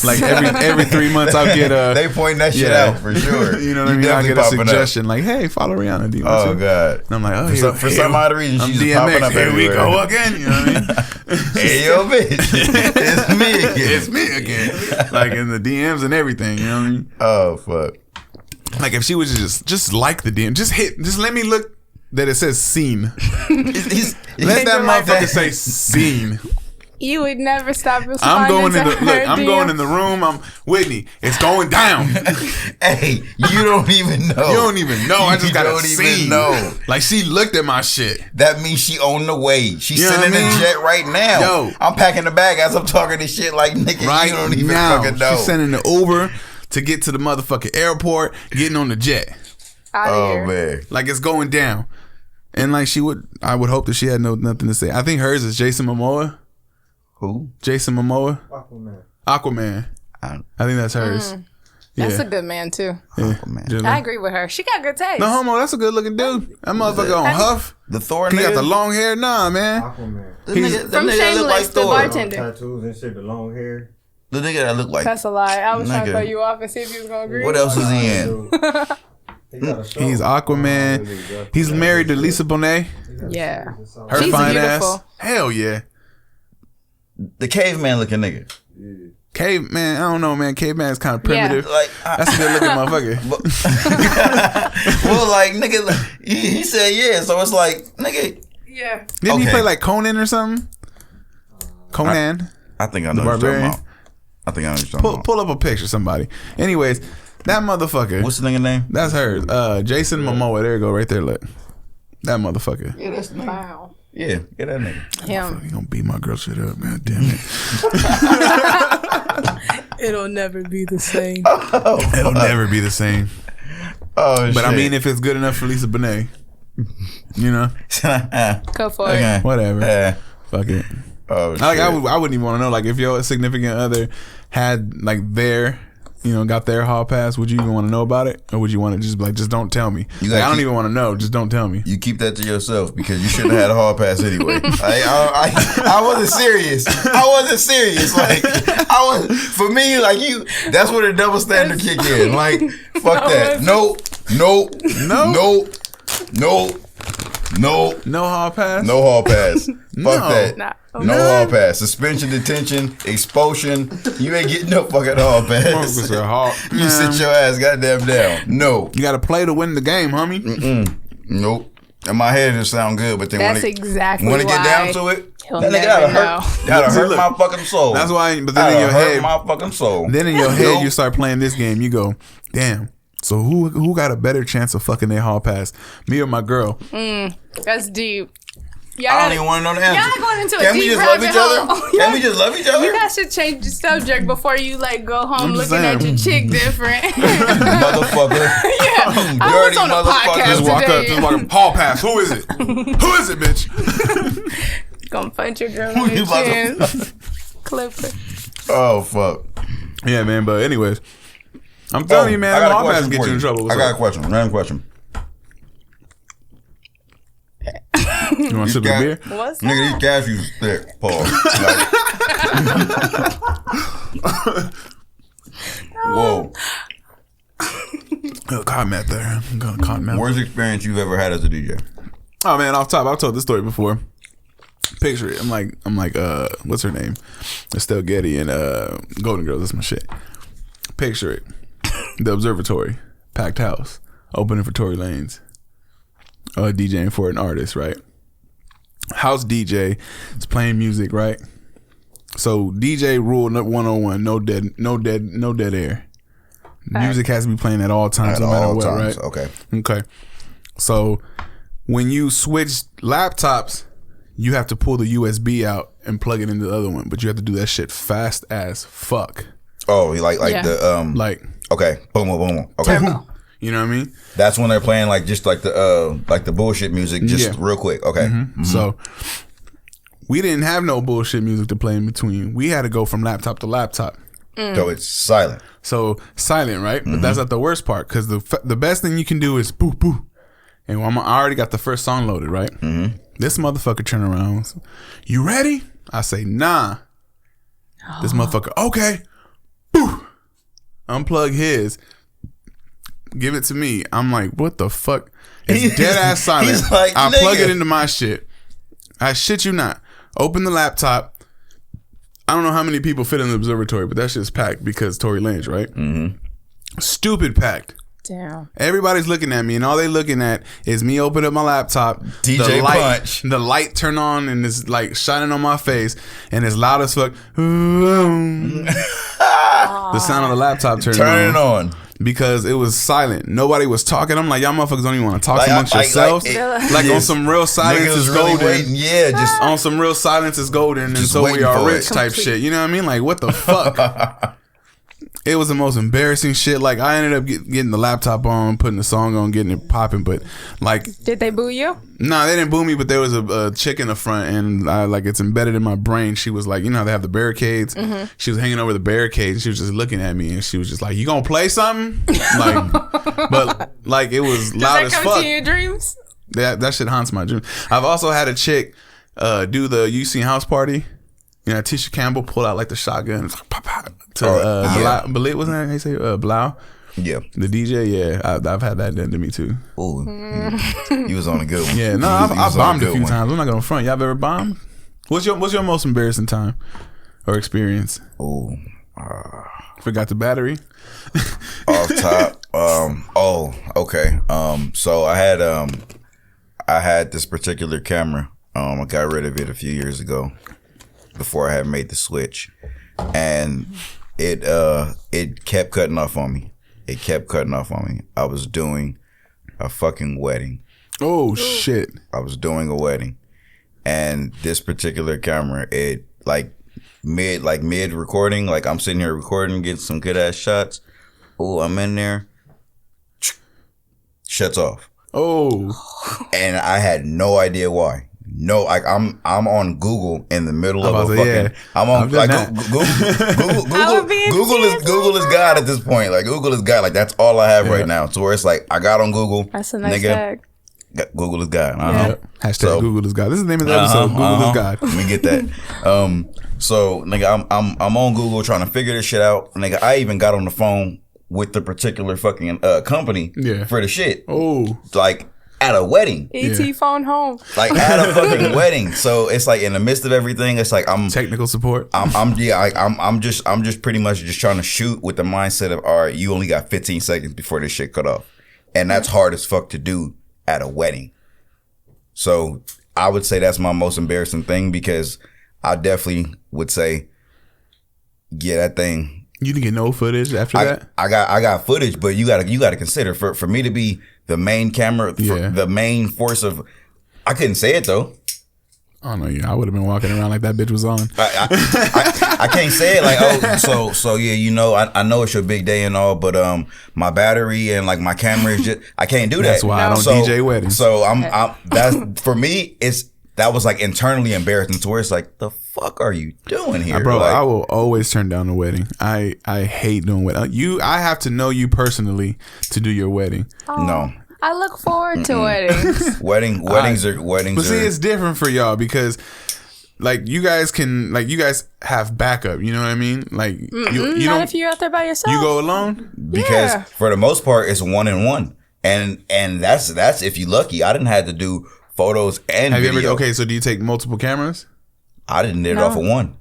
Like every 3 months I'll get a They point that shit yeah. out for sure. You know what I mean? I'll definitely get a popping up. suggestion like, hey, follow Rihanna. Do you want Oh to? god. And I'm like, oh, For some odd reason, I'm she's just popping up Here we everywhere. go again. You know what I mean? Hey yo, bitch. It's me again. It's me again. Like in the DMs and everything. You know what I mean? Oh fuck. Like if she was just like the DM, just let me look that it says scene. He's- Let that like motherfucker that. say scene. You would never stop responding I'm going in to the her look. I'm going DM. in the room. I'm Whitney. It's going down. Hey, you don't even know. You don't even know. I just You got to don't see. even know. Like she looked at my shit. That means she on the way. She's You know sitting in what I the mean? jet right now. Yo. I'm packing the bag as I'm talking this shit like, nigga, Right you don't even now, fucking know. she's sending the Uber to get to the motherfucking airport, getting on the jet. Out of Oh, here. man. Like it's going down. And like I would hope that she had nothing to say. I think hers is Jason Momoa. Who? Jason Momoa. Aquaman. I think that's hers. Yeah. That's a good man too. Yeah. Aquaman. Just I like- agree with her. She got good taste. No homo, that's a good looking dude. That motherfucker on Huff. The Thor He nigga? got the long hair. Nah, man. Aquaman. The He's- nigga, the From nigga that look like Shameless, the Thor. bartender. Tattoos and shit, the long hair. The nigga that look like. That's a lie. I was trying to Nigga. throw you off and see if you was gonna agree. What else is he in? He got a show. He's Aquaman. He's married to Lisa Bonet. Yeah. Her She's fine beautiful. ass. Hell yeah. The caveman looking nigga. Caveman, I don't know, man. Caveman is kind of Yeah. primitive. Like, That's a good looking motherfucker. well, like, nigga, he said yeah, so it's like, nigga. Yeah. Didn't he Okay. play like Conan or something? Conan. I think I know what you're talking Barbarian? about. I think I know what you're talking about. Pull up a picture, somebody. Anyways, that motherfucker. What's the nigga name? That's hers. Jason Momoa. There you go, right there. Look, that motherfucker. Yeah, that's the nigga. Wow. Yeah, get that nigga. Him. He gonna beat my girl shit up, man. Damn it. It'll never be the same. It'll never be the same. Oh, shit. But I mean, if it's good enough for Lisa Bonet, you know, Go for it. okay. whatever. Fuck it. Oh, shit. Like I wouldn't even want to know. Like if your significant other had like got their hall pass, would you even want to know about it, or would you want to just be like, just don't tell me? You Like, gotta I don't keep- even want to know. Just don't tell me. You keep that to yourself because you shouldn't have had a hall pass anyway. I wasn't serious. I wasn't serious. Like for me, like you. That's where the double standard kick in. Like fuck that. Nope. No? No hall pass. No hall pass. Fuck that. Nah. No hall pass. Suspension, detention, expulsion. You ain't getting no fucking hall pass. Motherfuckers are hard. You Man, sit your ass goddamn down. No. you got to play to win the game, homie. Nope. In my head it sound good, but then That's when exactly it get down why to it, he'll that nigga never gotta hurt Look, my fucking soul. That's why. But then in Gotta your hurt head, my fucking soul. then in your head, Nope. you start playing this game. You go, damn. So who got a better chance of fucking their hall pass, me or my girl? That's deep. I don't even want to know the answer. Y'all going into a Can we deep just love rabbit each other? hole. Can we just love each other? You guys should change the subject before you like go home I'm just looking at saying. your chick different. Motherfucker. Yeah, I was Dirty on a motherfucker. podcast Just walk up, today. just walk up. Hall pass. Who is it? Who is it, bitch? Gonna punch your girl Who in you the about chin. to- Clip her. Oh fuck. Yeah, man. But anyways, I'm telling you, man. I got a Hall pass question get for you in trouble. What's I got up? a question. Random question. You want to sip a beer? What's Nigga, that? these cashews is thick. Paul. Whoa. Cotton Matt there. I'm going Cotton Matt. Worst experience you've ever had as a DJ? Oh man, off top, I've told this story before. Picture it. I'm like, what's her name? Estelle Getty and Golden Girls. That's my shit. Picture it. The Observatory, packed house, opening for Tory Lanez. DJing for an artist, right? House DJ is playing music, right? So DJ rule 101: no dead air. Music has to be playing at all times, At no matter all what, times. right? Okay. Okay. So when you switch laptops, you have to pull the USB out and plug it into the other one, but you have to do that shit fast as fuck. Oh, like Yeah. the Like, okay, boom, boom, boom. Okay, Turbo. you know what I mean? that's when they're playing like just like the bullshit music, just Yeah. real quick. Okay, So we didn't have no bullshit music to play in between. We had to go from laptop to laptop. so it's silent. So silent, right? But that's not the worst part, because the best thing you can do is boo boo. And I already got the first song loaded, right? This motherfucker turn around. You ready? I say nah. This motherfucker, okay. Boo. Unplug his. Give it to me. I'm like, what the fuck? It's dead ass silent. He's like, I plug nigga. it into my shit. I shit you not. Open the laptop. I don't know how many people fit in the observatory, but that shit's packed because Tory Lanez, right? Stupid packed. Damn. Everybody's looking at me, and all they looking at is me open up my laptop, DJ Punch, the light turn on, and it's like shining on my face, and it's loud as fuck. The sound of the laptop turning on. Because it was silent. Nobody was talking. I'm like, y'all motherfuckers don't even want to talk amongst yourselves. Like on some real silence is really golden. Waiting. Yeah, just on some real silence is golden, and so we are rich type shit. You know what I mean? Like, what the fuck? It was the most embarrassing shit. Like, I ended up getting the laptop on, putting the song on, getting it popping. But like, did they boo you? No, they didn't boo me. But there was a chick in the front, and like it's embedded in my brain. She was like, you know how they have the barricades. Mm-hmm. She was hanging over the barricades. And she was just looking at me, and she was just like, "You gonna play something?" Like, but like it was loud as fuck. Does that come to your dreams? That shit haunts my dreams. I've also had a chick do the UC house party. You know, Tisha Campbell pulled out like the shotgun to Blau, wasn't that how you say Blau? Yeah, the DJ. Yeah, I've had that done to me too. Ooh, you was on a good one. Yeah, no, I've bombed a few times. I'm not gonna front. Y'all ever bombed? What's your most embarrassing time or experience? Oh, forgot the battery. Off top. Okay. So I had this particular camera. I got rid of it a few years ago, before I had made the switch, and it kept cutting off on me. I was doing a fucking wedding. Oh shit! I was doing a wedding, and this particular camera, it mid recording, like I'm sitting here recording, getting some good ass shots. Oh, I'm in there. Shuts off. Oh, and I had no idea why. No, like I'm on Google in the middle of a fucking. Yeah. I'm on like Google is God at this point. Like Google is God. Like that's all I have right now. So where it's like I got on Google. That's a nice tag. Google is God. Yeah. Hashtag Google is God. This is the name of the episode. Google is God. Let me get that. So nigga, I'm on Google trying to figure this shit out. Nigga, I even got on the phone with the particular fucking company for the shit. Oh, like. At a wedding. ET phone home. Like at a fucking wedding. So it's like in the midst of everything, it's like I'm technical support. I'm just pretty much just trying to shoot with the mindset of, all right, you only got 15 seconds before this shit cut off. And that's hard as fuck to do at a wedding. So I would say that's my most embarrassing thing, because I definitely would say, yeah, that thing. You didn't get no footage after that? I got footage, but you gotta consider for me to be the main camera, the main force of. I couldn't say it though. Oh no, I would have been walking around like that bitch was on. I can't say it like, oh, so yeah, you know, I know it's your big day and all, but my battery and like my camera is just, I can't do that. That's why I don't DJ weddings. So I'm that's for me. That was like internally embarrassing to where it's like, the fuck are you doing here, bro? Like, I will always turn down a wedding. I hate doing wedding. I have to know you personally to do your wedding. Oh, no. I look forward to weddings. Weddings are. But see, it's different for y'all because, like, you guys have backup. You know what I mean? Like, you not don't. If you're out there by yourself, you go alone. Because for the most part, it's 1-on-1, and that's if you lucky. I didn't have to do photos and video. Okay, so do you take multiple cameras? I didn't did it off of one.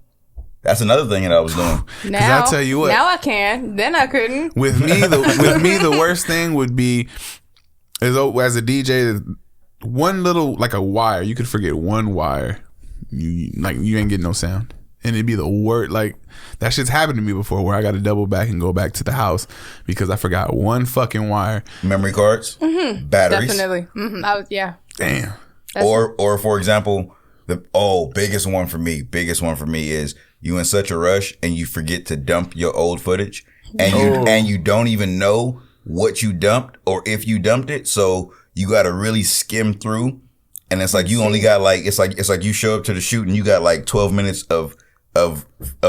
That's another thing that I was doing. Now, I tell you what. Now I can. Then I couldn't. With me, the worst thing would be. As a DJ, one little, like a wire, you could forget one wire, you ain't getting no sound, and it'd be the worst. Like that shit's happened to me before, where I got to double back and go back to the house because I forgot one fucking wire. Memory cards, batteries, definitely. Yeah. Damn. Or for example, the biggest one for me is you in such a rush and you forget to dump your old footage, and you don't even know what you dumped or if you dumped it, so you got to really skim through, and it's like you only got like it's like you show up to the shoot and you got like 12 minutes of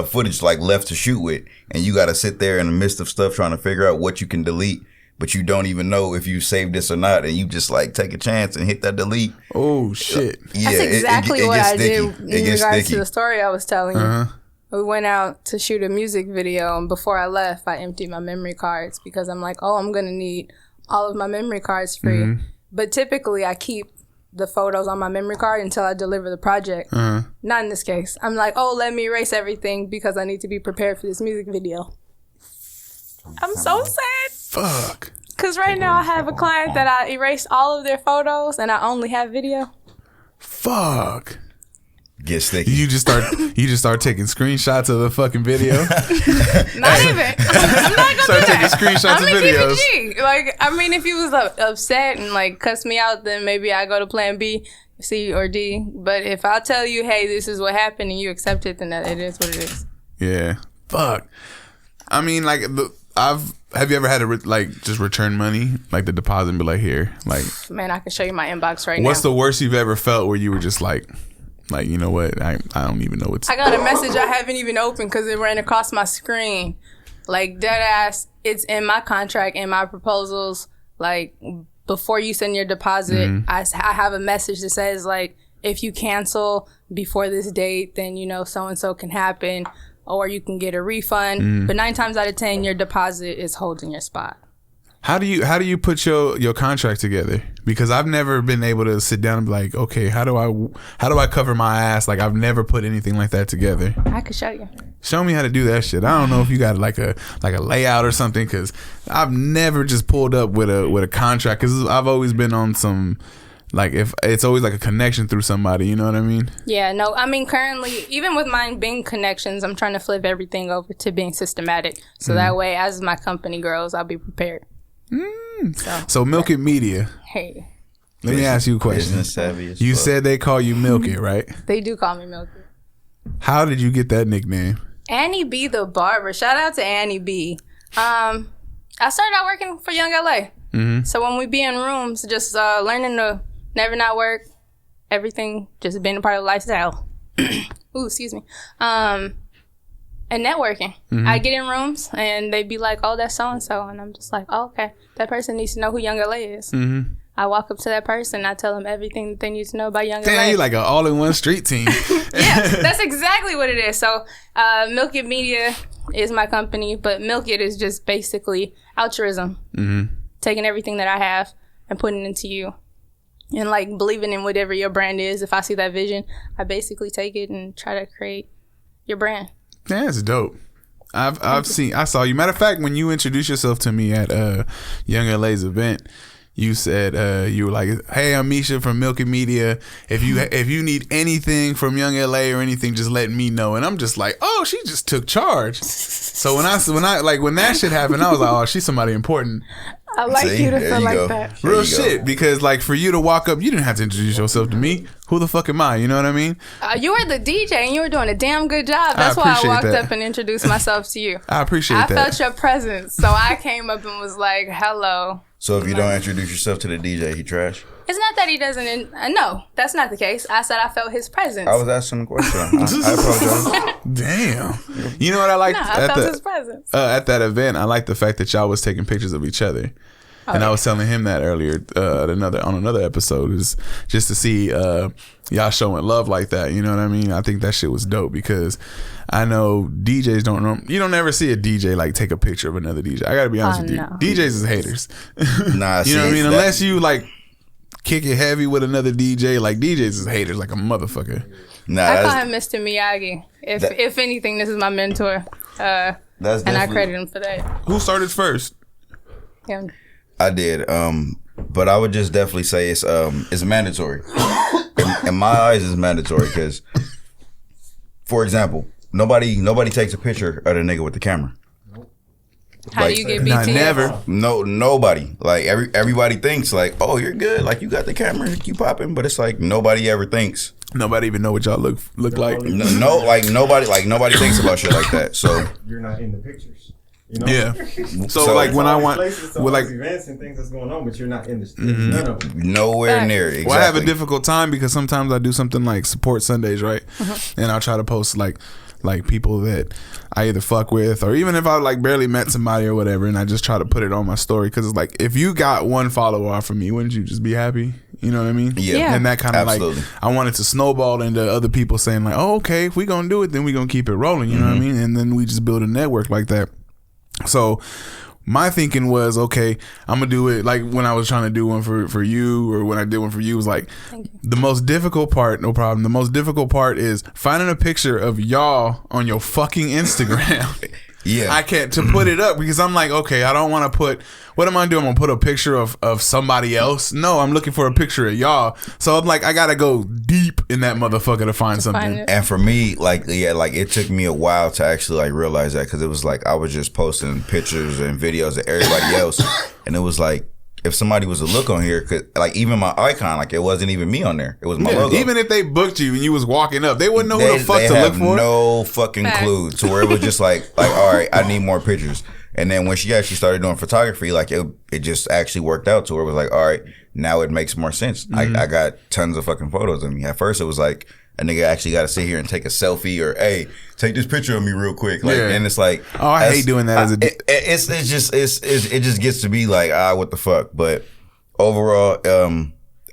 footage like left to shoot with, and you got to sit there in the midst of stuff trying to figure out what you can delete, but you don't even know if you saved this or not, and you just like take a chance and hit that delete. Oh shit! Yeah, that's exactly what I did in regards to the story I was telling you. We went out to shoot a music video, and before I left, I emptied my memory cards because I'm like, I'm going to need all of my memory cards free. But typically, I keep the photos on my memory card until I deliver the project. Not in this case. I'm like, let me erase everything because I need to be prepared for this music video. I'm so sad. Fuck. Cause right now I have a client that I erased all of their photos and I only have video. Fuck. Get sticky. You just start taking screenshots of the fucking video. Not even. I'm not gonna Start do taking that. screenshots I'm of gonna keep videos. it G. Like, I mean, if he was upset and like cuss me out, then maybe I go to plan B, C, or D. But if I tell you, hey, this is what happened, and you accept it, then it is what it is. Yeah. Fuck. I mean, like, have you ever had to just return money, like the deposit, and be like, here, like, Man, I can show you my inbox right now. what's the worst you've ever felt where you were just like, you know what, I don't even know what's. I got a message I haven't even opened because it ran across my screen. Like, dead ass, it's in my contract and my proposals. Like, before you send your deposit, I have a message that says, like, if you cancel before this date, then, you know, so-and-so can happen, or you can get a refund. But 9 times out of 10, your deposit is holding your spot. How do you put your contract together? Because I've never been able to sit down and be like, okay, how do I cover my ass? Like, I've never put anything like that together. I could show you. Show me how to do that shit. I don't know if you got like a layout or something, because I've never just pulled up with a contract, because I've always been on some, like, if it's always like a connection through somebody, you know what I mean? Yeah, no, I mean, currently, even with mine being connections, I'm trying to flip everything over to being systematic. So that way, as my company grows, I'll be prepared. So Milk It Media. Hey, Let me ask you a question. Business savvy as You fuck. said they call you Milk It, right? they do call me Milky. How did you get that nickname? Annie B the barber. Shout out to Annie B. I started out working for Young LA. So when we be in rooms, just learning to never not work, everything just being a part of the lifestyle. Ooh, excuse me. And networking. I get in rooms and they be like, oh, that's so-and-so. And I'm just like, oh, okay. That person needs to know who Young LA is. I walk up to that person. I tell them everything that they need to know about Young LA. Damn, you like an all-in-one street team. Yeah, that's exactly what it is. So, Milk It Media is my company, but Milk It is just basically altruism. Taking everything that I have and putting it into you. And, like, believing in whatever your brand is. If I see that vision, I basically take it and try to create your brand. That's dope. I saw you. Matter of fact, when you introduced yourself to me at Young LA's event, you said you were like, "Hey, I'm Misha from Milk It Media. If you need anything from Young LA or anything, just let me know." And I'm just like, "Oh, she just took charge." So when that shit happened, I was like, "Oh, she's somebody important." I like See, you to there feel you like go. that. Real shit, because like for you to walk up, you didn't have to introduce yourself to me. Who the fuck am I? You know what I mean? You were the DJ and you were doing a damn good job. That's why I appreciate walked that. up and introduced myself to you. I appreciate I that. felt your presence, so I came up and was like, hello. So if you don't introduce yourself to the DJ, he trash? It's not that he doesn't. No, that's not the case. I said I felt his presence. I was asking a question. I apologize. Damn. You know what I liked I felt his presence. at that event? I liked the fact that y'all was taking pictures of each other. And I was telling him that earlier on another episode, is just to see y'all showing love like that. You know what I mean? I think that shit was dope, because I know DJs you don't ever see a DJ like take a picture of another DJ. I gotta be honest with you. No. DJs is haters. Nah, You know what I mean? Unless you like kick it heavy with another DJ, like DJs is haters like a motherfucker. Nah, I call that's, him Mr. Miyagi. If anything, this is my mentor. that's And I definitely- credit him for that. Who started first? Him. I did, but I would just definitely say it's mandatory. In my eyes, it's mandatory because, for example, nobody takes a picture of the nigga with the camera. How Like, do you get Nah, BTS? never. Nobody. Like everybody thinks like, oh, you're good, like you got the camera, you popping, but it's like nobody ever thinks. Nobody even know what y'all look like. Nobody thinks about shit like that. So You're not in the pictures. You know? Yeah. So, So- like when I All these want, places, with like, events and things that's going on, but you're not in the none of them. nowhere Facts. near. Exactly. well, I have a difficult time because sometimes I do something like support Sundays, right? And I'll try to post like people that I either fuck with, or even if I like barely met somebody or whatever, and I just try to put it on my story, because it's like, if you got one follower off of me, wouldn't you just be happy? You know what I mean? Yeah. And that kind of like, Absolutely. I wanted to snowball into other people saying like, oh, okay, if we gonna do it, then we gonna keep it rolling. You know what I mean? And then we just build a network like that. So my thinking was, okay, I'm gonna do it like when I was trying to do one for you, or when I did one for you, was like, the most difficult part, no problem. The most difficult part is finding a picture of y'all on your fucking Instagram Yeah. I can't to put it up because I'm like, okay, I don't want to put. What am I doing? I'm gonna put a picture of somebody else. No, I'm looking for a picture of y'all. So I'm like, I gotta go deep in that motherfucker to find something. And for me, like it took me a while to actually like realize that, because it was like I was just posting pictures and videos of everybody else, and it was like, if somebody was to look on here, cause like even my icon, like it wasn't even me on there. It was my logo. Even if they booked you and you was walking up, they wouldn't know who the fuck to look for. No fucking clue. To where it was just like all right, I need more pictures. And then when she actually started doing photography, like it just actually worked out to where it was like, all right, now it makes more sense. I got tons of fucking photos of me. At first it was like, a nigga actually got to sit here and take a selfie, or hey, take this picture of me real quick. Like, and it's like, oh, I hate doing that as a. It just gets to be like, what the fuck. But overall,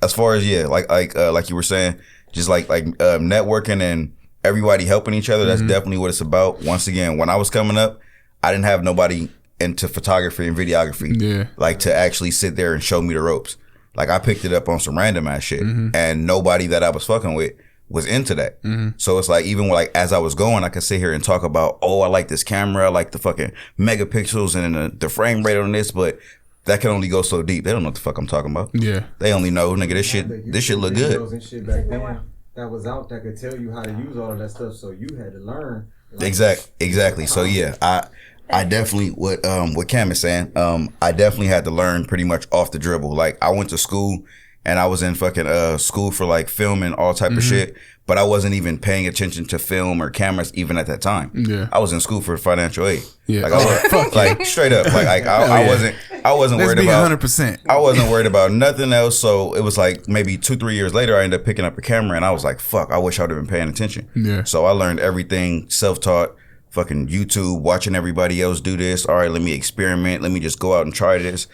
as far as like you were saying, just like networking and everybody helping each other. That's definitely what it's about. Once again, when I was coming up, I didn't have nobody into photography and videography. Yeah, like to actually sit there and show me the ropes. Like I picked it up on some random ass shit, and nobody that I was fucking with was into that. So it's like, even like as I was going, I could sit here and talk about, oh, I like this camera, I like the fucking megapixels and the frame rate on this, but that can only go so deep. They don't know what the fuck I'm talking about. Yeah, they only know, nigga, this shit look good. And shit back then that was out that could tell you how to use all of that stuff, so you had to learn. Like, exactly. So yeah, I definitely what Cam is saying. I definitely had to learn pretty much off the dribble. Like I went to school. And I was in fucking school for like film and all type of shit, but I wasn't even paying attention to film or cameras even at that time. Yeah, I was in school for financial aid. Yeah, like I was like straight up, like I wasn't worried about 100%. I wasn't worried about nothing else. So it was like maybe 2-3 years later, I ended up picking up a camera, and I was like, fuck, I wish I would have been paying attention. Yeah. So I learned everything self-taught. Fucking YouTube, watching everybody else do this. All right, let me experiment. Let me just go out and try this.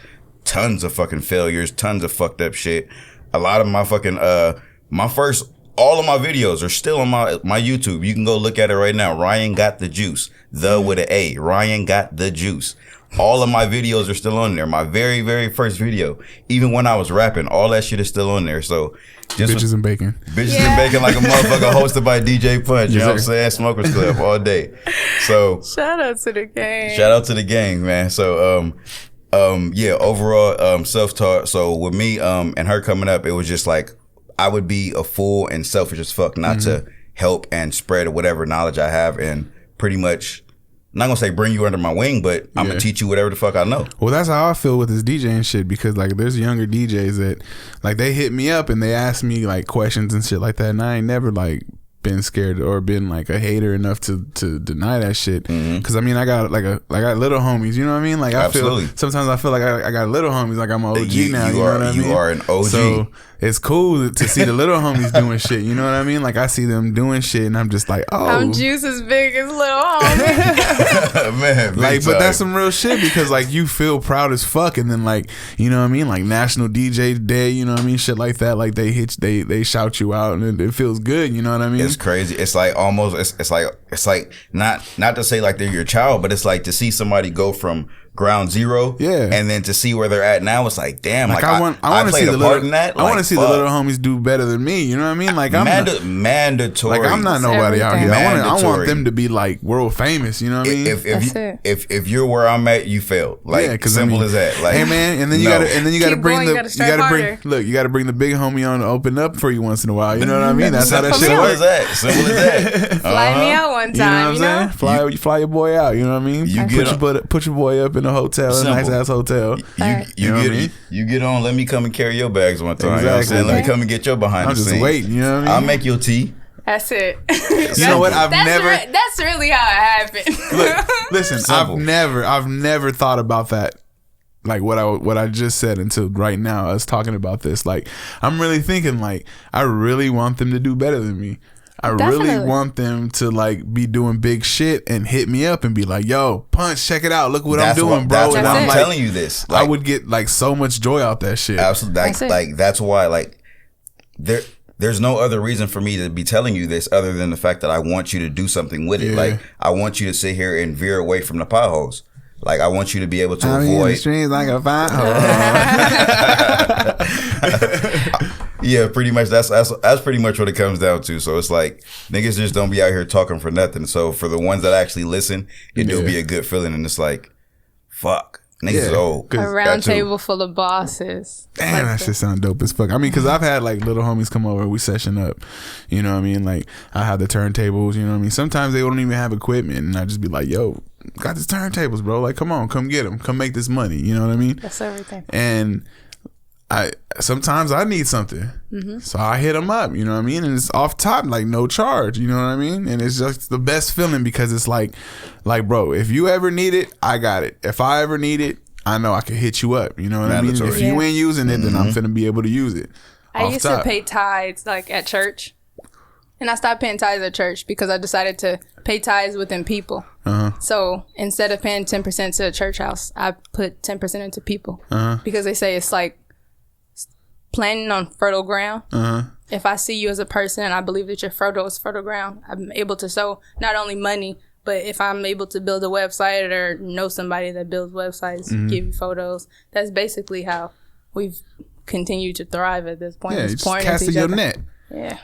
Tons of fucking failures, tons of fucked up shit. A lot of my fucking all of my videos are still on my YouTube. You can go look at it right now. Ryan got the juice. With an A. Ryan got the juice. All of my videos are still on there. My very, very first video, even when I was rapping, all that shit is still on there. So just Bitches and Bacon. Bitches and Bacon like a motherfucker, hosted by DJ Punch. You know what I'm saying? Smokers Club all day. So shout out to the gang. Shout out to the gang, man. So yeah, overall, self-taught. So with me, and her coming up, it was just like, I would be a fool and selfish as fuck not to help and spread whatever knowledge I have, and pretty much, I'm not gonna say bring you under my wing, but I'm gonna teach you whatever the fuck I know. Well, that's how I feel with this DJing shit, because like there's younger DJs that like they hit me up and they ask me like questions and shit like that, and I ain't never like been scared or been like a hater enough to deny that shit, because I mean I got little homies, you know what I mean, like I feel sometimes I feel like I got little homies, like I'm an OG now, you know what I mean? You are an OG. So it's cool to see the little homies doing shit, you know what I mean? Like I see them doing shit and I'm just like, oh, I'm juice as big as little homie. Man, like, but that's some real shit, because like you feel proud as fuck, and then like, you know what I mean, like National DJ Day, you know what I mean, shit like that, like they shout you out and it feels good, you know what I mean? It's crazy. It's like almost it's like not to say like they're your child, but it's like to see somebody go from ground zero, and then to see where they're at now, it's like, damn, like I want to see the part in that. I want to see the little homies do better than me, you know what I mean? Like I'm mandatory. Like I'm not nobody out here. I want them to be like world famous, you know what I mean? If you're where I'm at, you failed. Like simple as that. Like, hey man, and then you gotta bring the big homie on to open up for you once in a while, you know what I mean? That's how that shit works. Simple as that. Fly me out one time, you know what I'm saying? Fly your boy out, you know what I mean? Put your boy up in a hotel, a nice ass hotel. You get on. Let me come and carry your bags one time. Exactly. You know what I'm saying? Let me come and get your behind the scenes. I'm just waiting. You know what I mean? I'll make your tea. That's it. You know what? That's really how it happened. Look, listen. I've never thought about that. Like what I just said until right now. Us talking about this. Like I'm really thinking. Like I really want them to do better than me. I really want them to like be doing big shit and hit me up and be like, "Yo, Punch, check it out. Look what I'm doing, bro." That's and I'm like, telling you this. Like, I would get like so much joy out that shit. Absolutely. Like that's why like there's no other reason for me to be telling you this other than the fact that I want you to do something with it. Like I want you to sit here and veer away from the potholes. Like I want you to be able to avoid the streets like a pothole. Yeah, pretty much. That's pretty much what it comes down to. So it's like niggas just don't be out here talking for nothing. So for the ones that actually listen, it do be a good feeling. And it's like, fuck, niggas is old. A round table full of bosses. Damn, that shit sound dope as fuck. I mean, because I've had like little homies come over, we session up. You know what I mean? Like I have the turntables. You know what I mean? Sometimes they don't even have equipment, and I just be like, yo, got these turntables, bro. Like, come on, come get them, come make this money. You know what I mean? That's everything. And sometimes I need something, so I hit them up. You know what I mean? And it's off top, like no charge. You know what I mean? And it's just the best feeling because it's like, bro, if you ever need it, I got it. If I ever need it, I know I can hit you up. You know what I mean? If you ain't using it, then I'm finna be able to use it. I used to pay tithes like at church, and I stopped paying tithes at church because I decided to pay tithes within people. So instead of paying 10% to a church house, I put 10% into people because they say it's like planting on fertile ground. If I see you as a person and I believe that you're fertile ground, I'm able to sow not only money, but if I'm able to build a website or know somebody that builds websites, give you photos, that's basically how we've continued to thrive at this point. Yeah, you just casting your net. Yeah.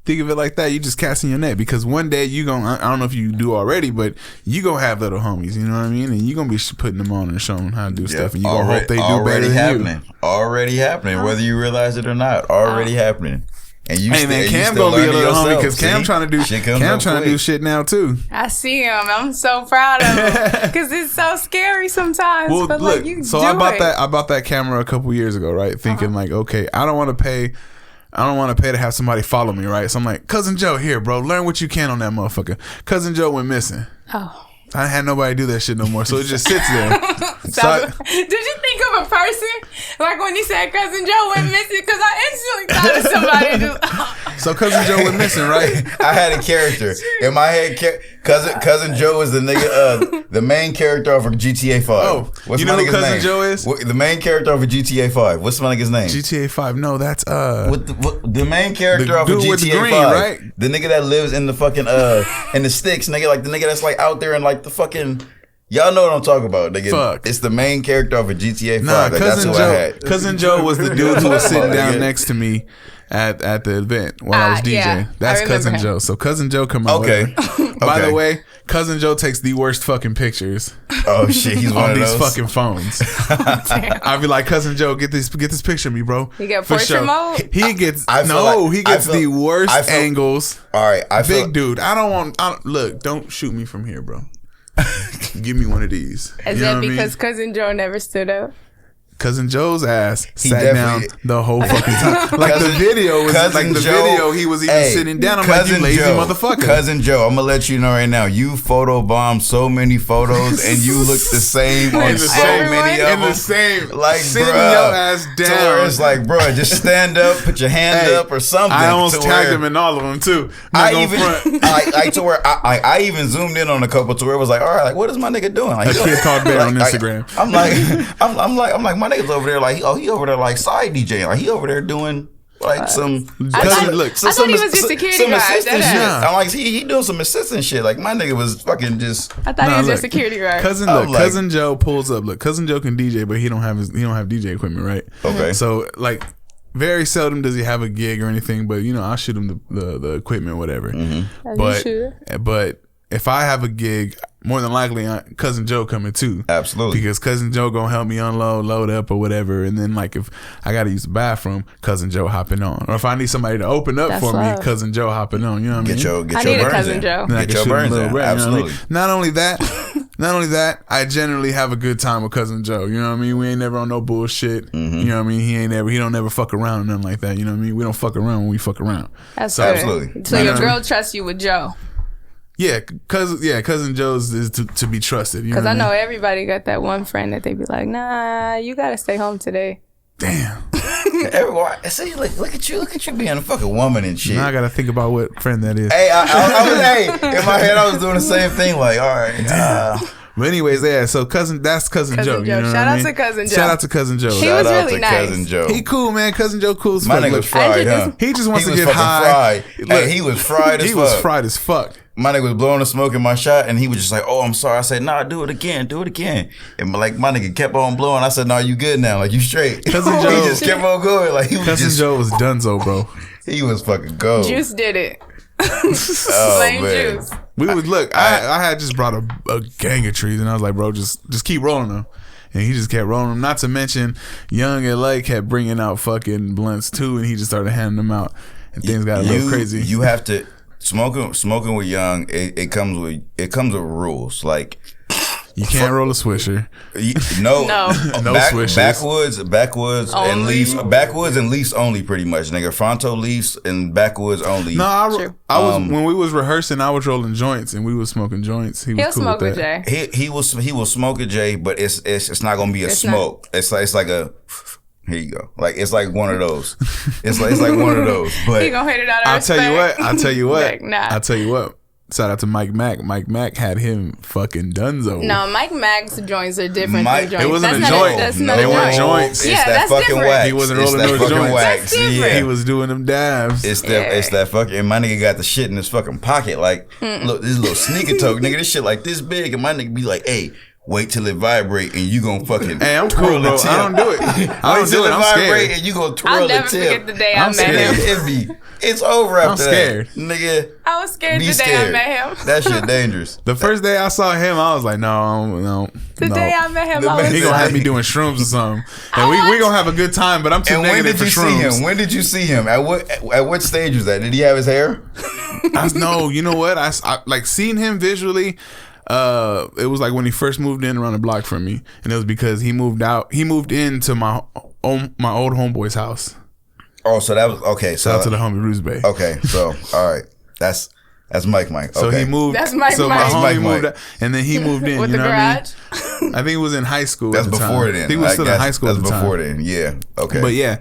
Think of it like that. You just casting your net because one day you gonna, I don't know if you do already, but you gonna have little homies, you know what I mean? And you gonna be putting them on and showing them how to do stuff, and you gonna hope they do better than you. Already happening, whether you realize it or not. Already happening. And you, man, Cam gonna be a little homie because Cam trying to do shit now too. I see him. I'm so proud of him because it's so scary sometimes. Well, but look, like you so do I bought that camera a couple years ago, right? Thinking like, okay, I don't want to pay to have somebody follow me, right? So I'm like, Cousin Joe, here, bro, learn what you can on that motherfucker. Cousin Joe went missing. Oh. I had nobody do that shit no more, so it just sits there. Did you think of a person like when you said Cousin Joe went missing? Because I instantly thought of somebody. So Cousin Joe went missing, right? I had a character in my head. Cousin Joe is the nigga, the main character of GTA 5. Oh, what's you my know who nigga's Cousin name? Joe is? The main character of a GTA 5. What's my nigga's name? GTA 5. No, that's the main character the of a dude with the GTA green, 5, right? The nigga that lives in the fucking in the sticks, nigga, like the nigga that's like out there in like the fucking. Y'all know what I'm talking about, nigga. Fuck. It's the main character of a GTA 5. Nah, That's who I had. Cousin Joe was the dude who was sitting down next to me at the event while I was DJing. Yeah, that's Cousin Joe. So Cousin Joe come out. Okay. By the way, Cousin Joe takes the worst fucking pictures. Oh shit, he's one on of these those fucking phones. I'd be like, Cousin Joe, get this picture of me, bro. You get portrait mode? He gets he gets the worst angles. All right, big dude. Look, don't shoot me from here, bro. Give me one of these. Is that because Cousin Joe never stood up? Cousin Joe's ass sat down the whole fucking time. Like the video was he was even sitting down. I'm like, you lazy motherfucker. Cousin Joe, I'm gonna let you know right now. You photobombed so many photos and you look the same on so many of them. In the same, like sitting your ass down. To where it's like, bro, just stand up, put your hand up or something. I almost tagged him in all of them too. I even zoomed in on a couple to where it was like, all right, like what is my nigga doing? Like, a kid called Bear on Instagram. I'm like my nigga's over there like he over there like side DJing, like he over there doing like some. I thought he was just security guard. I'm like he doing some assistant shit. Like my nigga was fucking just. I thought he was just security guard. Cousin Joe pulls up. Look, Cousin Joe can DJ, but he don't have DJ equipment, right? Okay. So like, very seldom does he have a gig or anything, but I'll shoot him the equipment, whatever. Mm-hmm. But if I have a gig, more than likely Cousin Joe coming too. Absolutely. Because Cousin Joe gonna help me unload, load up or whatever. And then like if I gotta use the bathroom, Cousin Joe hopping on. Or if I need somebody to open up for me, Cousin Joe hopping on. You know what I mean? Get your burns in. Get your burns in. Absolutely. Not only that, I generally have a good time with Cousin Joe. You know what I mean? We ain't never on no bullshit. Mm-hmm. You know what I mean? He don't never fuck around or nothing like that. You know what I mean? We don't fuck around when we fuck around. That's so good. Absolutely. So your girl trusts you with Joe. Yeah, Cousin Joe's is to be trusted. Because I know everybody got that one friend that they be like, nah, you gotta stay home today. Damn. Everyone, see, look at you being a fucking woman and shit. Now I gotta think about what friend that is. Hey, I was in my head I was doing the same thing. Like, all right. But anyways, yeah. So that's Cousin Joe. You know Shout out to Cousin Joe. Shout out to Cousin Joe. He was really nice. Cousin Joe. He cool, man. Cousin Joe cool as My fuck. nigga was fried, huh? He just wants to get fucking high. Fried. Hey, he was fried as fuck. He was fried as fuck. my nigga was blowing the smoke in my shot, and he was just like, "Oh, I'm sorry." I said, "Nah, do it again. And like my nigga kept on blowing. I said, "Nah, you good now? Like you straight." Cousin Joe he just kept on going. Like he was Cousin just, Joe was dunzo, bro. he was fucking gold. Juice did it. Oh, man. Juice. We would look. I had just brought a gang of trees, and I was like, bro, just keep rolling them. And he just kept rolling them. Not to mention, Young LA kept bringing out fucking blunts too, and he just started handing them out, and things got a little crazy. You have to smoking with Young. It comes with rules. Like you can't roll a swisher. No Swishers. Backwoods and leaves. Backwoods and leaves only, pretty much, nigga. Fronto leaves and backwoods only. No, I was when we was rehearsing. I was rolling joints and we was smoking joints. He'll cool smoke with that. Jay. He will smoke a J, but it's not gonna be a smoke. It's like a. Here you go. Like it's like one of those. It's like one of those. But He gonna hit it out of I'll tell you what. Like, nah. I'll tell you what. Shout out to Mike Mack. Mike Mack had him fucking dunzo. No, Mike Mack's joints are different than joints. It wasn't that's a joint. That's They weren't joints. It's Yeah, that that's fucking different. wax. He wasn't It's rolling that no fucking joints. wax. That's different. He was doing them dabs. It's that fucking. And my nigga got the shit in his fucking pocket. Like, look, this little sneaker toke, nigga. This shit like this big, and my nigga be like, "Hey, wait till it vibrate, and you gonna fucking." Hey, I'm cool, bro. I don't do it. I don't do it. I'm scared. and you gonna twirl I'll the never tip. forget the day I I'm met scared. him. It's over after scared. that, nigga. I was scared Be the day scared. I met him. That shit dangerous. The first day I saw him, I was like, no. The day I met him, The I was He gonna have me doing shrooms or something, and we gonna have a good time. But I'm too And when negative did for you see shrooms. him? When did you see him? At what stage was that? Did he have his hair? No, you know what? I like seeing him visually. It was like when he first moved in around the block from me, and it was because he moved out. He moved into my old homeboy's house. Oh, so that was okay. So Shout out to the homie Bruce Bay. okay, so all right, that's Mike. Okay. So he moved. That's Mike So Mike. my That's homie Mike moved Mike. out, and then he moved in. with you the know garage. what I mean? I think he was in high school. That's at the before time. then. I think he was still in high school. That's at the time. before then. Yeah. Okay. But yeah,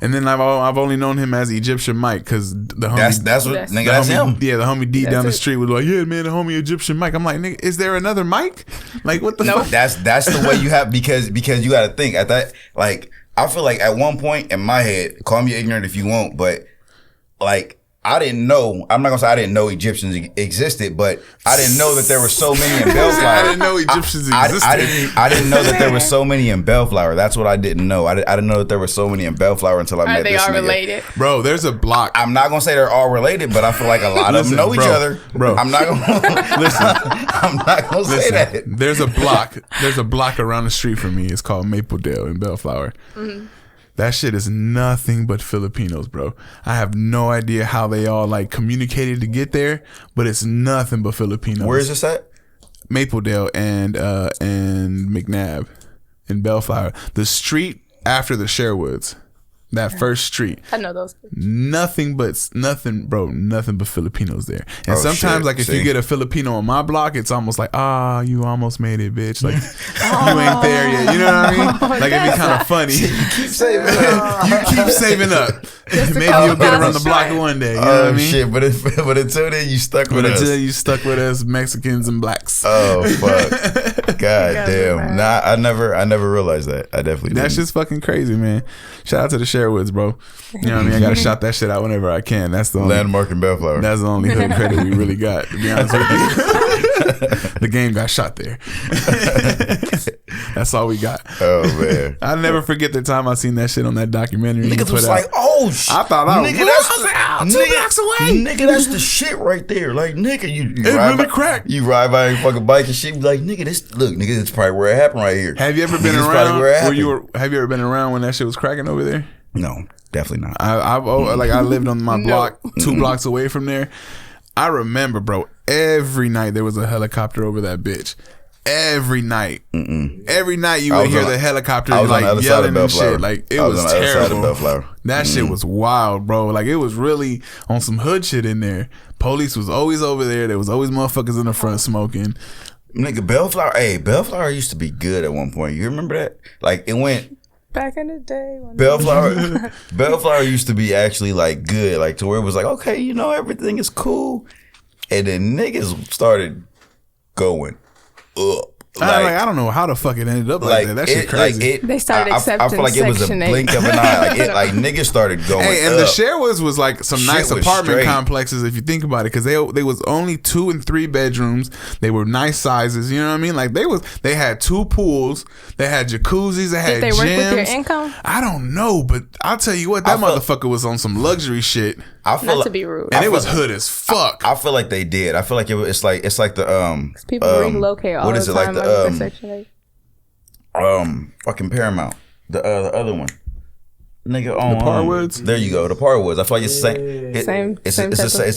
and then I've only known him as Egyptian Mike because the homie. that's what That's- nigga. the That's homie, him. Yeah, the homie D That's down the it. street was like, "Yeah, man, the homie Egyptian Mike." I'm like, "Nigga, is there another Mike? Like, what the fuck?" That's the way you have because you got to think at that. Like I feel like at one point in my head, call me ignorant if you want, but like. I didn't know. I'm not gonna say I didn't know Egyptians existed, but I didn't know that there were so many in Bellflower. I didn't know Egyptians existed. I didn't know that there were so many in Bellflower. That's what I didn't know. I didn't know that there were so many in Bellflower until I Are met they this all nigga. related? Bro, there's a block. I'm not gonna say they're all related, but I feel like a lot of Listen, them know each bro, other. bro. I'm not gonna Listen. I'm not gonna say that. There's a block. There's a block around the street from me. It's called Mapledale in Bellflower. Mm-hmm. That shit is nothing but Filipinos, bro. I have no idea how they all like communicated to get there, but it's nothing but Filipinos. Where is this at? Mapledale and McNabb in Bellflower. The street after the Sherwoods. That first street. I know those. Nothing but Filipinos there. And Oh, sometimes shit. like if See? you get a Filipino on my block, it's almost like, you almost made it, bitch. Like you ain't there yet. You know what I mean? Like it'd be kind of funny. Keep saving up. You keep saving up. Maybe you'll get around the block one day. You know what I mean? Shit, but until then you stuck with But us. until you stuck with us Mexicans and blacks. Oh fuck! God damn! man. Nah, I never realized that. I definitely That's didn't. just fucking crazy, man. Shout out to the Sherwoods, bro. You know what I mean? I gotta shout that shit out whenever I can. That's the only Landmark in Bellflower. That's the only hood credit we really got, to be honest with you. The game got shot there. That's all we got. Oh man! I'll never forget the time I seen that shit on that documentary. Niggas put was out. like, "Oh shit!" I thought I was nigga, two blocks away. Nigga, that's the shit right there. Like, nigga, you It ride really by, cracked. You ride by your fucking bike and shit. Be like, nigga, this is probably where it happened right here. Have you ever been Nigga, this probably around where it where happened. you were? Have you ever been around when that shit was cracking over there? No, definitely not. I lived on my block, 2 blocks away from there. I remember, bro. Every night there was a helicopter over that bitch. Every night, every night you I would was hear on- the helicopter I was on the like other side of yelling and Bellflower. shit. Like it I was was on the other side of terrible. Bellflower. That shit was wild, bro. Like it was really on some hood shit in there. Police was always over there. There was always motherfuckers in the front smoking. Nigga, Bellflower. Hey, Bellflower used to be good at one point. You remember that? Like it went. Back in the day. When Bellflower used to be actually like good, like to where it was like, okay, you know, everything is cool. And then niggas started going up. I don't know how the fuck it ended up like that. That shit crazy. They started accepting I feel like it was a blink of an eye. Like niggas started going. Hey, and up. the Sherwoods was like some Shit nice was apartment straight. complexes if you think about it, because they was only 2 and 3 bedrooms. They were nice sizes. You know what I mean? Like they had 2 pools. They had jacuzzis. They had Did they gyms. work with your income? I don't know, but I'll tell you what, that motherfucker was on some luxury shit, I feel Not to be rude. and it was hood as fuck. I feel like they did. I feel like it's like the People relocate all what is the it, like time. the, over Section 8. fucking Paramount, the other one, nigga, on the Parwoods. There you go, the Parwoods. I feel like it's the same. It's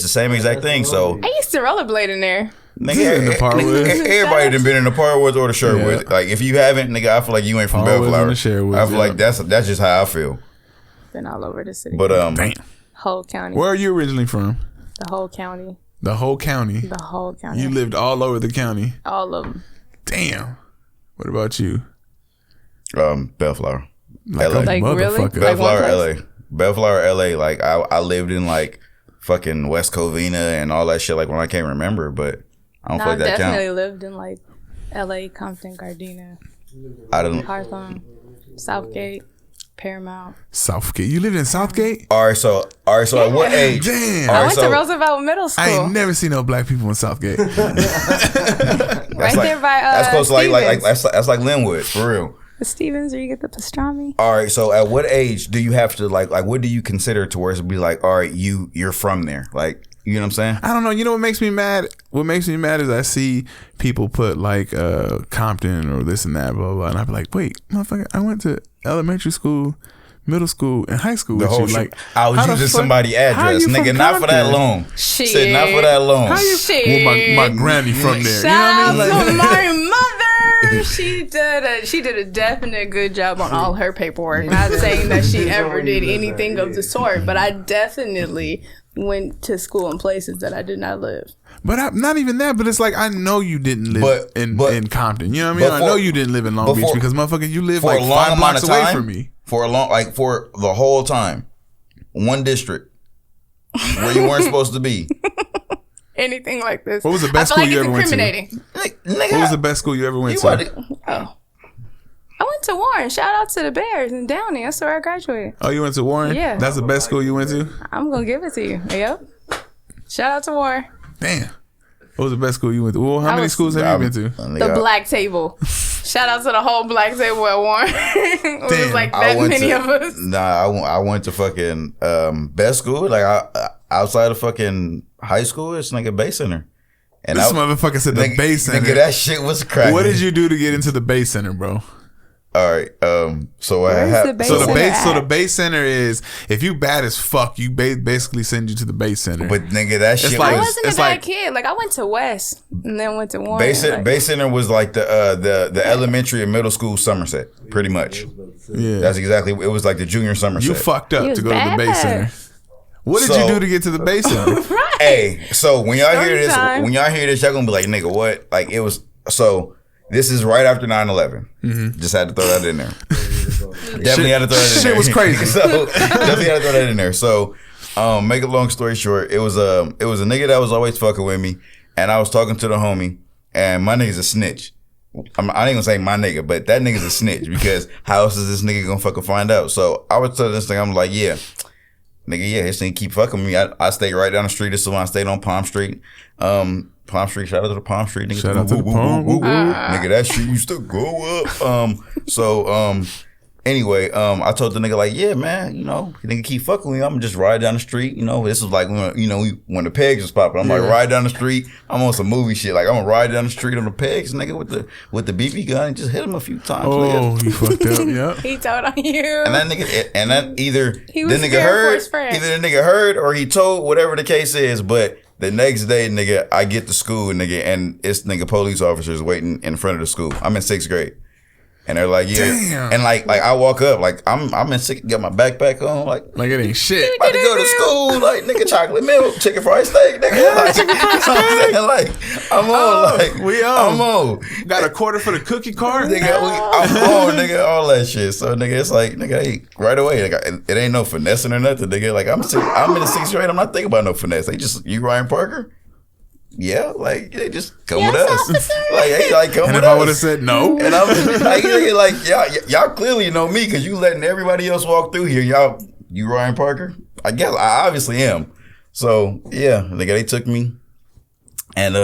the same exact thing. So I used to rollerblade in there. nigga, in the Parwoods. everybody done been in the Parwoods or the Sherwoods. Yeah. Like if you haven't, nigga, I feel like you ain't from Parwoods and Bellflower. the Sherwoods, I feel yeah. like that's just how I feel. Been all over the city. But Damn. Whole county. Where are you originally from? The whole county. The whole county. The whole county. You lived all over the county. All of them. Damn. What about you? Bellflower, Like LA. a Like, really? motherfucker. Like, Bellflower, one LA. place? Bellflower, LA. Like I lived in like fucking West Covina and all that shit. Like when I can't remember, but I don't No, feel I like that definitely count. lived in like LA, Compton, Gardena, I don't. Hawthorne, Southgate, Paramount. Southgate. You lived in Southgate? All right. So at what age? Damn. All I right, went so to Roosevelt Middle School. I ain't never seen no black people in Southgate. right like- there by That's close to like Stevens. that's like Linwood for real. The Stevens, where you get the pastrami. All right. So at what age do you have to like what do you consider towards be like? All right, you're from there. Like you know what I'm saying? I don't know. You know what makes me mad? What makes me mad is I see people put like Compton or this and that, blah, blah, blah. And I be like, wait, motherfucker, I went to elementary school, middle school, and high school with you. Like, I was how the using fuck- somebody's how address, you nigga. from Not for that Compton? long. Shit. Said not for that long. Shit. Well, my granny from there. Shout You know what I out mean? to Like, my mother. She did a definite good job on all her paperwork. Not saying that she ever did anything of the sort, but I definitely went to school in places that I did not live. but not even that. But it's like I know you didn't live in Compton. You know what I mean? I know you didn't live in Long Beach because motherfucker, you live for like a long 5 amount blocks of away time, from me. for the whole time, one district where you weren't supposed to be. Anything like this. What was the best I feel school you like ever went to? it's incriminating. Nigga, What was the best school you ever went you to? about to- I went to Warren. Shout out to the Bears in Downey. That's where I graduated. Oh, you went to Warren? Yeah. That's the best school you went to? I'm gonna give it to you. Yep. Shout out to Warren. Damn. What was the best school you went to? Well, how many schools have you been to? The black table. Shout out to the whole black table at Warren. It was Damn. like that many of us. Nah, I went to fucking best school. Like outside of fucking high school, it's like a Bay Center. And This motherfucker said the Bay Center. Nigga, that shit was cracking. What did you do to get into the Bay Center, bro? All right. So I Where's have the Bay So the Center base, so at? the Bay Center is if you bad as fuck, you basically send you to the Bay Center. but nigga, that shit like- I was wasn't a it's bad like- kid. Like I went to West and then went to Warren. Bay Center was like the elementary and middle school Somerset, pretty much. yeah, That's exactly. It was like the junior Somerset. you fucked up You to was go to the Bay bad. Center. What did So- you do to get to the Bay Center? Right. Hey, so when y'all hear Story this, time. y'all gonna be like, nigga, what? Like it was. So this is right after 9/11. Just had to throw that in there. Definitely had to throw that in Shit there. was crazy. So definitely had to throw that in there. So make a long story short, it was a nigga that was always fucking with me, and I was talking to the homie, and my nigga's a snitch. I ain't gonna say my nigga, but that nigga's a snitch because how else is this nigga gonna fucking find out? So I was telling this thing, I'm like, yeah. Nigga, yeah, this nigga keep fucking with me. I stayed right down the street. This is when I stayed on Palm Street. Palm Street, shout out to the Palm Street. Nigga, Shout out to the Woo, woo, Palm. woo, woo, woo. Nigga, that shit used to go up. Anyway, I told the nigga like, yeah, man, you know, nigga keep fucking with me. I'm gonna just ride down the street. You know, this was like when the pegs was popping. I'm like, ride down the street. I'm on some movie shit. Like I'm gonna ride down the street on the pegs, nigga, with the BB gun and just hit him a few times. Oh, nigga. you fucked up. Yep. He told on you. And that nigga, and that either He was the nigga scared for heard, his friend. either the nigga heard or he told, whatever the case is. But the next day, nigga, I get to school, nigga, and it's nigga police officers waiting in front of the school. I'm in 6th grade. And they're like, yeah. Damn. And like I walk up, like I'm in 6th, got my backpack on, like Like it ain't shit. about to go to school, like nigga, chocolate milk, chicken fried steak, nigga. Like, you know what I'm saying? Like I'm on, like we on. I'm on. Got a quarter for the cookie card? Nigga, I'm on, nigga, all that shit. So, nigga, it's like, nigga, hey, right away, like, it ain't no finessing or nothing, nigga. Like, I'm in the 6th grade, I'm not thinking about no finesse. They just, you Ryan Parker? yeah, like they just come with us. Like, hey, like come And with if us. I would have said no, And I'm like, y'all clearly know me because you letting everybody else walk through here. You Ryan Parker? I guess I obviously am. So yeah, they took me, and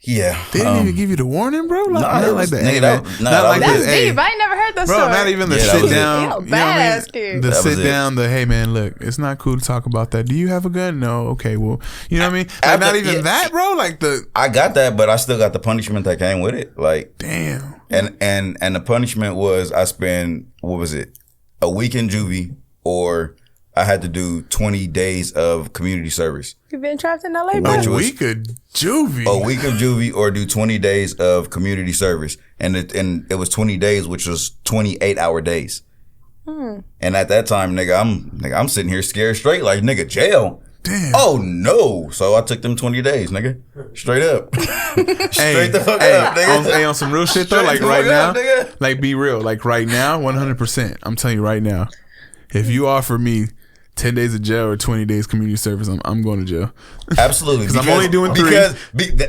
yeah. they didn't even give you the warning, bro. Like, Nah, not like that. That's deep. I ain't never heard that Bro, story. not even the Yeah, that sit was it. down. Yo, You know what I badass mean? kid. The That was sit it. down. The hey man, look, it's not cool to talk about that. Do you have a gun? No. Okay, well, you know what I mean. Like, After- not even yeah. that, bro. Like I got that, but I still got the punishment that came with it. Like, damn. and the punishment was I spent, what was it, a week in juvie, or I had to do 20 days of community service. You've been trapped in LA, bro. Which A was- week of juvie. A week of juvie or do 20 days of community service. And it was 20 days, which was 28-hour days. And at that time, I'm sitting here scared straight, like, nigga, jail. Damn. Oh no. So I took them 20 days, nigga. Straight up. Straight the fuck up, nigga. On some real shit though, Straight like the right fuck now, up, nigga. like be real, like right now, 100%. I'm telling you right now, if you offer me 10 days of jail or 20 days community service, I'm going to jail. Absolutely. Because I'm only doing 3. Because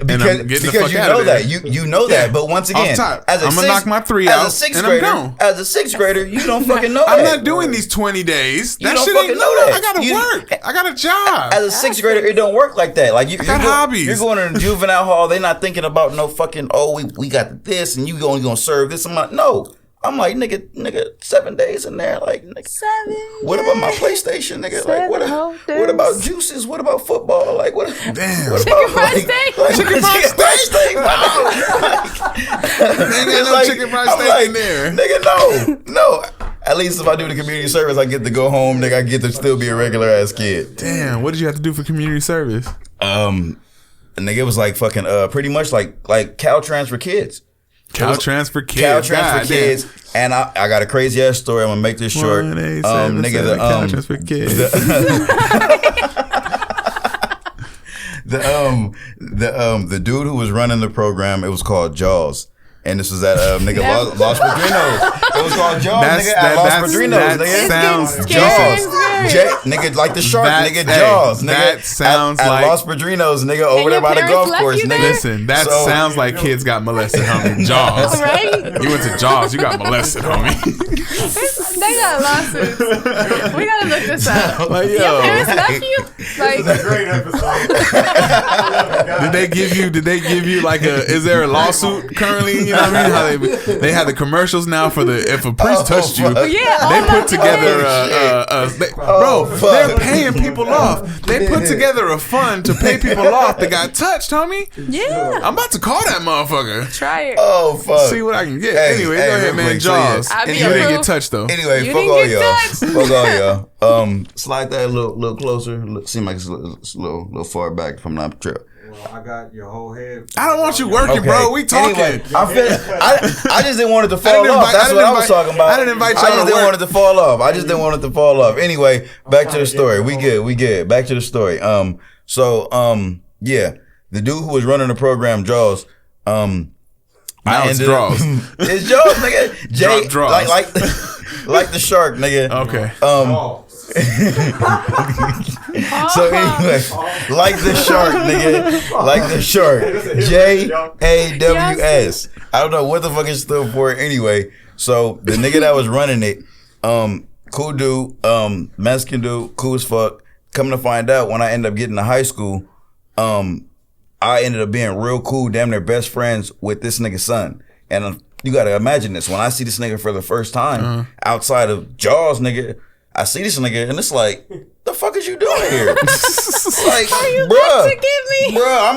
I'm getting the fuck you out of know there. that. You know that. But once again, top. as a I'm gonna knock my 3 as out a sixth and I'm grader, gone. as a sixth grader, you don't fucking know I'm that. not doing these 20 days. You That don't shit fucking ain't know that. I gotta You- work. I got a job. As a sixth grader, it don't work like that. Like you're hobbies. You're going to the juvenile hall. They're not thinking about no fucking. Oh, we got this, and you only gonna serve this. I'm like, no. I'm like, nigga, 7 days in there. Like, nigga, 7 what about my PlayStation, nigga? Like, 7 whole what about days. juices? What about football? Like, what? Damn. What Chicken about, fried steak? Chicken fried steak, bro. Ain't got no chicken fried steak in there. Nigga, no. At least if I do the community service, I get to go home, nigga. I get to still be a regular ass kid. Damn, what did you have to do for community service? Nigga, it was like fucking, pretty much like Caltrans for kids. Caltrans for kids. Caltrans for kids. And I got a crazy ass story. I'm gonna make this short. Nigga, Caltrans for kids. The dude who was running the program, it was called Jaws. And this was at nigga Los Padrinos. It was called Jaws, nigga, at Los Padrinos. That sounds Jaws. Nigga, like the shark, nigga, Jaws. Nigga, that sounds at like Los Padrinos, nigga, over there your by the parents golf left course, you nigga. there? Listen, that So- sounds like kids got molested, homie. Jaws. Right? You went to Jaws, you got molested, homie. They got lawsuits. We gotta look this up. Like, Your yo, parents left you? Like, Great episode. did they give you like is there a lawsuit currently? You know what I mean? How they have the commercials now for if a priest touched you, fuck. yeah. they oh my put together bro, fuck. they're paying people off. They put together a fund to pay people off that got touched, homie. Yeah. I'm about to call that motherfucker. Try it. Oh, fuck. See what I can get. Hey, Anyway, hey, go ahead, real man. quick, so yeah. Jaws. I be You didn't approved. get touched though. Anyway, You fuck didn't all get y'all. touched. Fuck all y'all. Slide that a little closer. Seem like it's a little far back if I'm not true. Well, I got your whole head. I don't want you working, bro. We talking. Anyway, I just didn't want it to fall didn't off. invite- That's I what didn't I was invite- talking about. I didn't invite y'all I to just didn't work. want it to fall off. I just didn't want it to fall off. Anyway, back to the story. We good. Back to the story. Yeah, the dude who was running the program, Jaws. Now it's Draws. It's Jaws, nigga. Jay, Draws. like the shark, nigga. Okay. Oh, So anyway, like the shark, nigga. Like the shark. JAWS. I don't know what the fuck it stood for anyway. So the nigga that was running it, cool dude, Mexican dude, cool as fuck. Coming to find out, when I ended up getting to high school, I ended up being real cool, damn near best friends with this nigga's son. And you gotta imagine this. When I see this nigga for the first time, outside of Jaws, nigga, I see this nigga and it's like, the fuck is you doing here? Like, you bruh, about to get me? bruh,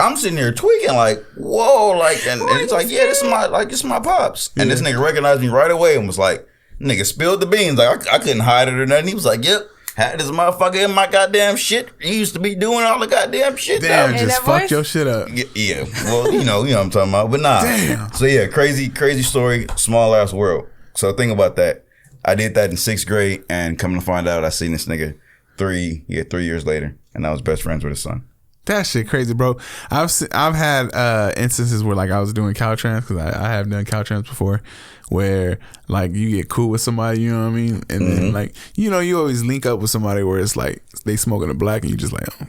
I'm sitting here tweaking, like, whoa, like, and it's like, yeah, this is my pops. And this nigga recognized me right away and was like, nigga, spilled the beans. Like, I couldn't hide it or nothing. He was like, yep. Had this motherfucker in my goddamn shit. He used to be doing all the goddamn shit. Damn, now. And just that fuck voice? your shit up. Yeah. Well, you know what I'm talking about. But nah. Damn. So yeah, crazy story, small ass world. So think about that. I did that in 6th grade, and coming to find out, I seen this nigga 3 years later, and I was best friends with his son. That shit crazy, bro. I've had instances where like I was doing Caltrans because I have done Caltrans before, where like you get cool with somebody, you know what I mean, and then like you always link up with somebody where it's like they smoking a black and you just like, oh,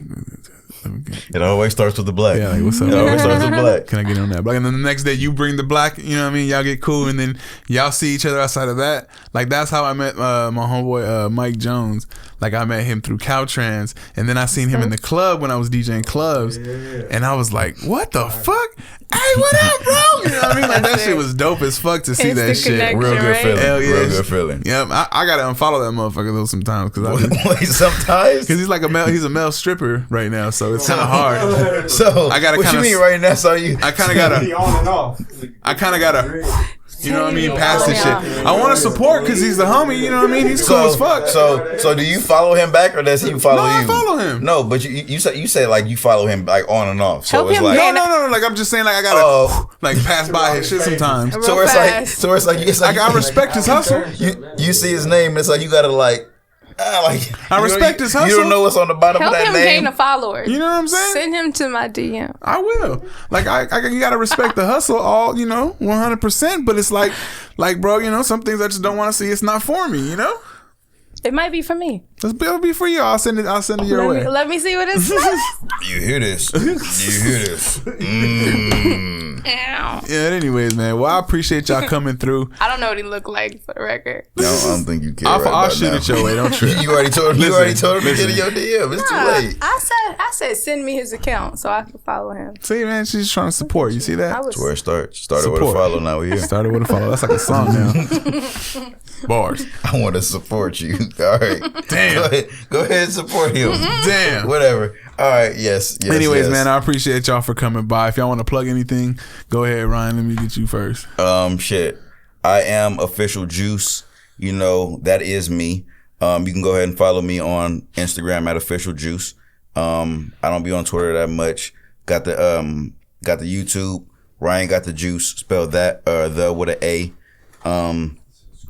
it always starts with the black. Yeah, like, what's up? It always starts with black. Can I get on that black? And then the next day you bring the black, you know what I mean? Y'all get cool and then y'all see each other outside of that. Like that's how I met my homeboy Mike Jones. Like I met him through Caltrans, and then I seen him in the club when I was DJing clubs, and I was like, "What the fuck? Hey, what up, bro?" You know what I mean? Like that shit was dope as fuck to see that shit. Real good feeling. Hell yeah. Real good feeling. Yep, I gotta unfollow that motherfucker though sometimes sometimes because he's a male stripper right now, so it's kind of hard. So I gotta. What you mean right now? So I kind of gotta. on and off. I kind of gotta. You know what I mean? Pass this shit. I want to support because he's the homie. You know what I mean? He's cool as fuck. So do you follow him back or does he follow you? I follow him. No, but you say like you follow him like on and off. So Help it's him like No. Like I'm just saying, like I gotta like pass by his shit sometimes. So it's like I respect his hustle. You see his name, and it's like you gotta like. I respect his hustle. You don't know what's on the bottom Help of that him name. gain a follower. You know what I'm saying? Send him to my DM. I will. Like you gotta respect the hustle, all 100%. But it's like, bro, some things I just don't want to see. It's not for me, It might be for me. It'll be for you. I'll send it your way. Let me see what it says. You hear this? Ow. Yeah. Anyways, man. Well, I appreciate y'all coming through. I don't know what he looked like for the record. No, I don't think you care. I'll shoot it your way. Don't trip. You already told him. You already told him to get in your DM. It's too late. I said send me his account so I can follow him. See, man, she's just trying to support. You see that? That's where it starts. Started with a follow. Now we're here. Started with a follow. That's like a song now. Bars. I want to support you. All right. Damn. Go ahead and support him. Damn. Whatever. All right. Yes. Anyways, man, I appreciate y'all for coming by. If y'all want to plug anything, go ahead, Ryan. Let me get you first. Shit. I am Official Juice. That is me. You can go ahead and follow me on Instagram at Official Juice. I don't be on Twitter that much. Got the YouTube. Ryan got the juice. Spelled that the with an A.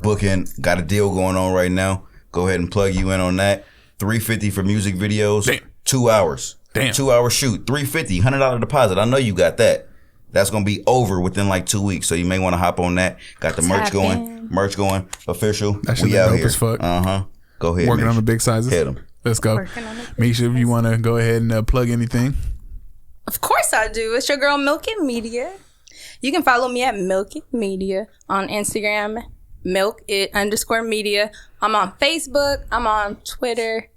Booking. Got a deal going on right now. Go ahead and plug you in on that. $350 for music videos. Damn. 2 hours. Damn. 2 hour shoot. $350. $100 deposit. I know you got that. That's gonna be over within like 2 weeks. So you may want to hop on that. Got the merch going. Merch going. Official. That shit we out dope here. as fuck. Go ahead. Working on the big sizes. Hit them. Let's go. Misha, if you want to go ahead and plug anything. Of course I do. It's your girl Milk It Media. You can follow me at Milk It Media on Instagram. Milk It _media. I'm on Facebook. I'm on Twitter.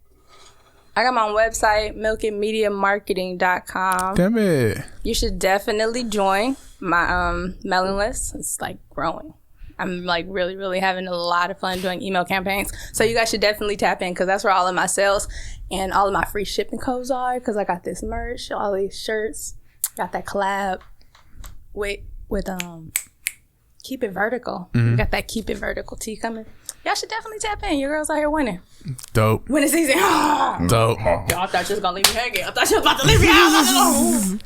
I got my own website, milkitmediamarketing.com. Damn it. You should definitely join my mailing list. It's like growing. I'm like really, really having a lot of fun doing email campaigns. So you guys should definitely tap in because that's where all of my sales and all of my free shipping codes are because I got this merch, all these shirts. Got that collab with Keep It Vertical. Mm-hmm. Got that Keep It Vertical tea coming. Y'all should definitely tap in. Your girls out here winning. Dope. Winning season. Dope. Y'all thought you was going to leave me hanging. I thought you was about to leave me out.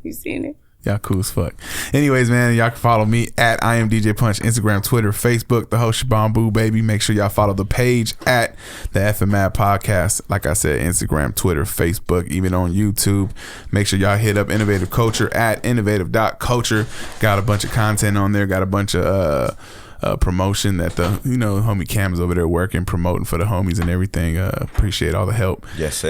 You seen it? Y'all cool as fuck. Anyways, man, y'all can follow me at I am DJ Punch, Instagram, Twitter, Facebook, the whole Shabam Boo, baby. Make sure y'all follow the page at the FMAD Podcast. Like I said, Instagram, Twitter, Facebook, even on YouTube. Make sure y'all hit up Innovative Culture at innovative.culture. Got a bunch of content on there. Got a bunch of promotion that the homie Cam's over there working, promoting for the homies and everything. Appreciate all the help. Yes.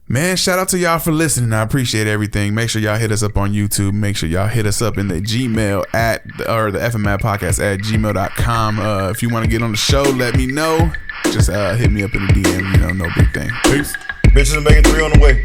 Man, shout out to y'all for listening. I appreciate everything. Make sure y'all hit us up on YouTube. Make sure y'all hit us up in the Gmail the FMAD Podcast at gmail.com. If you want to get on the show, let me know. Just hit me up in the DM. No big thing. Peace. Bitches are making 3 on the way.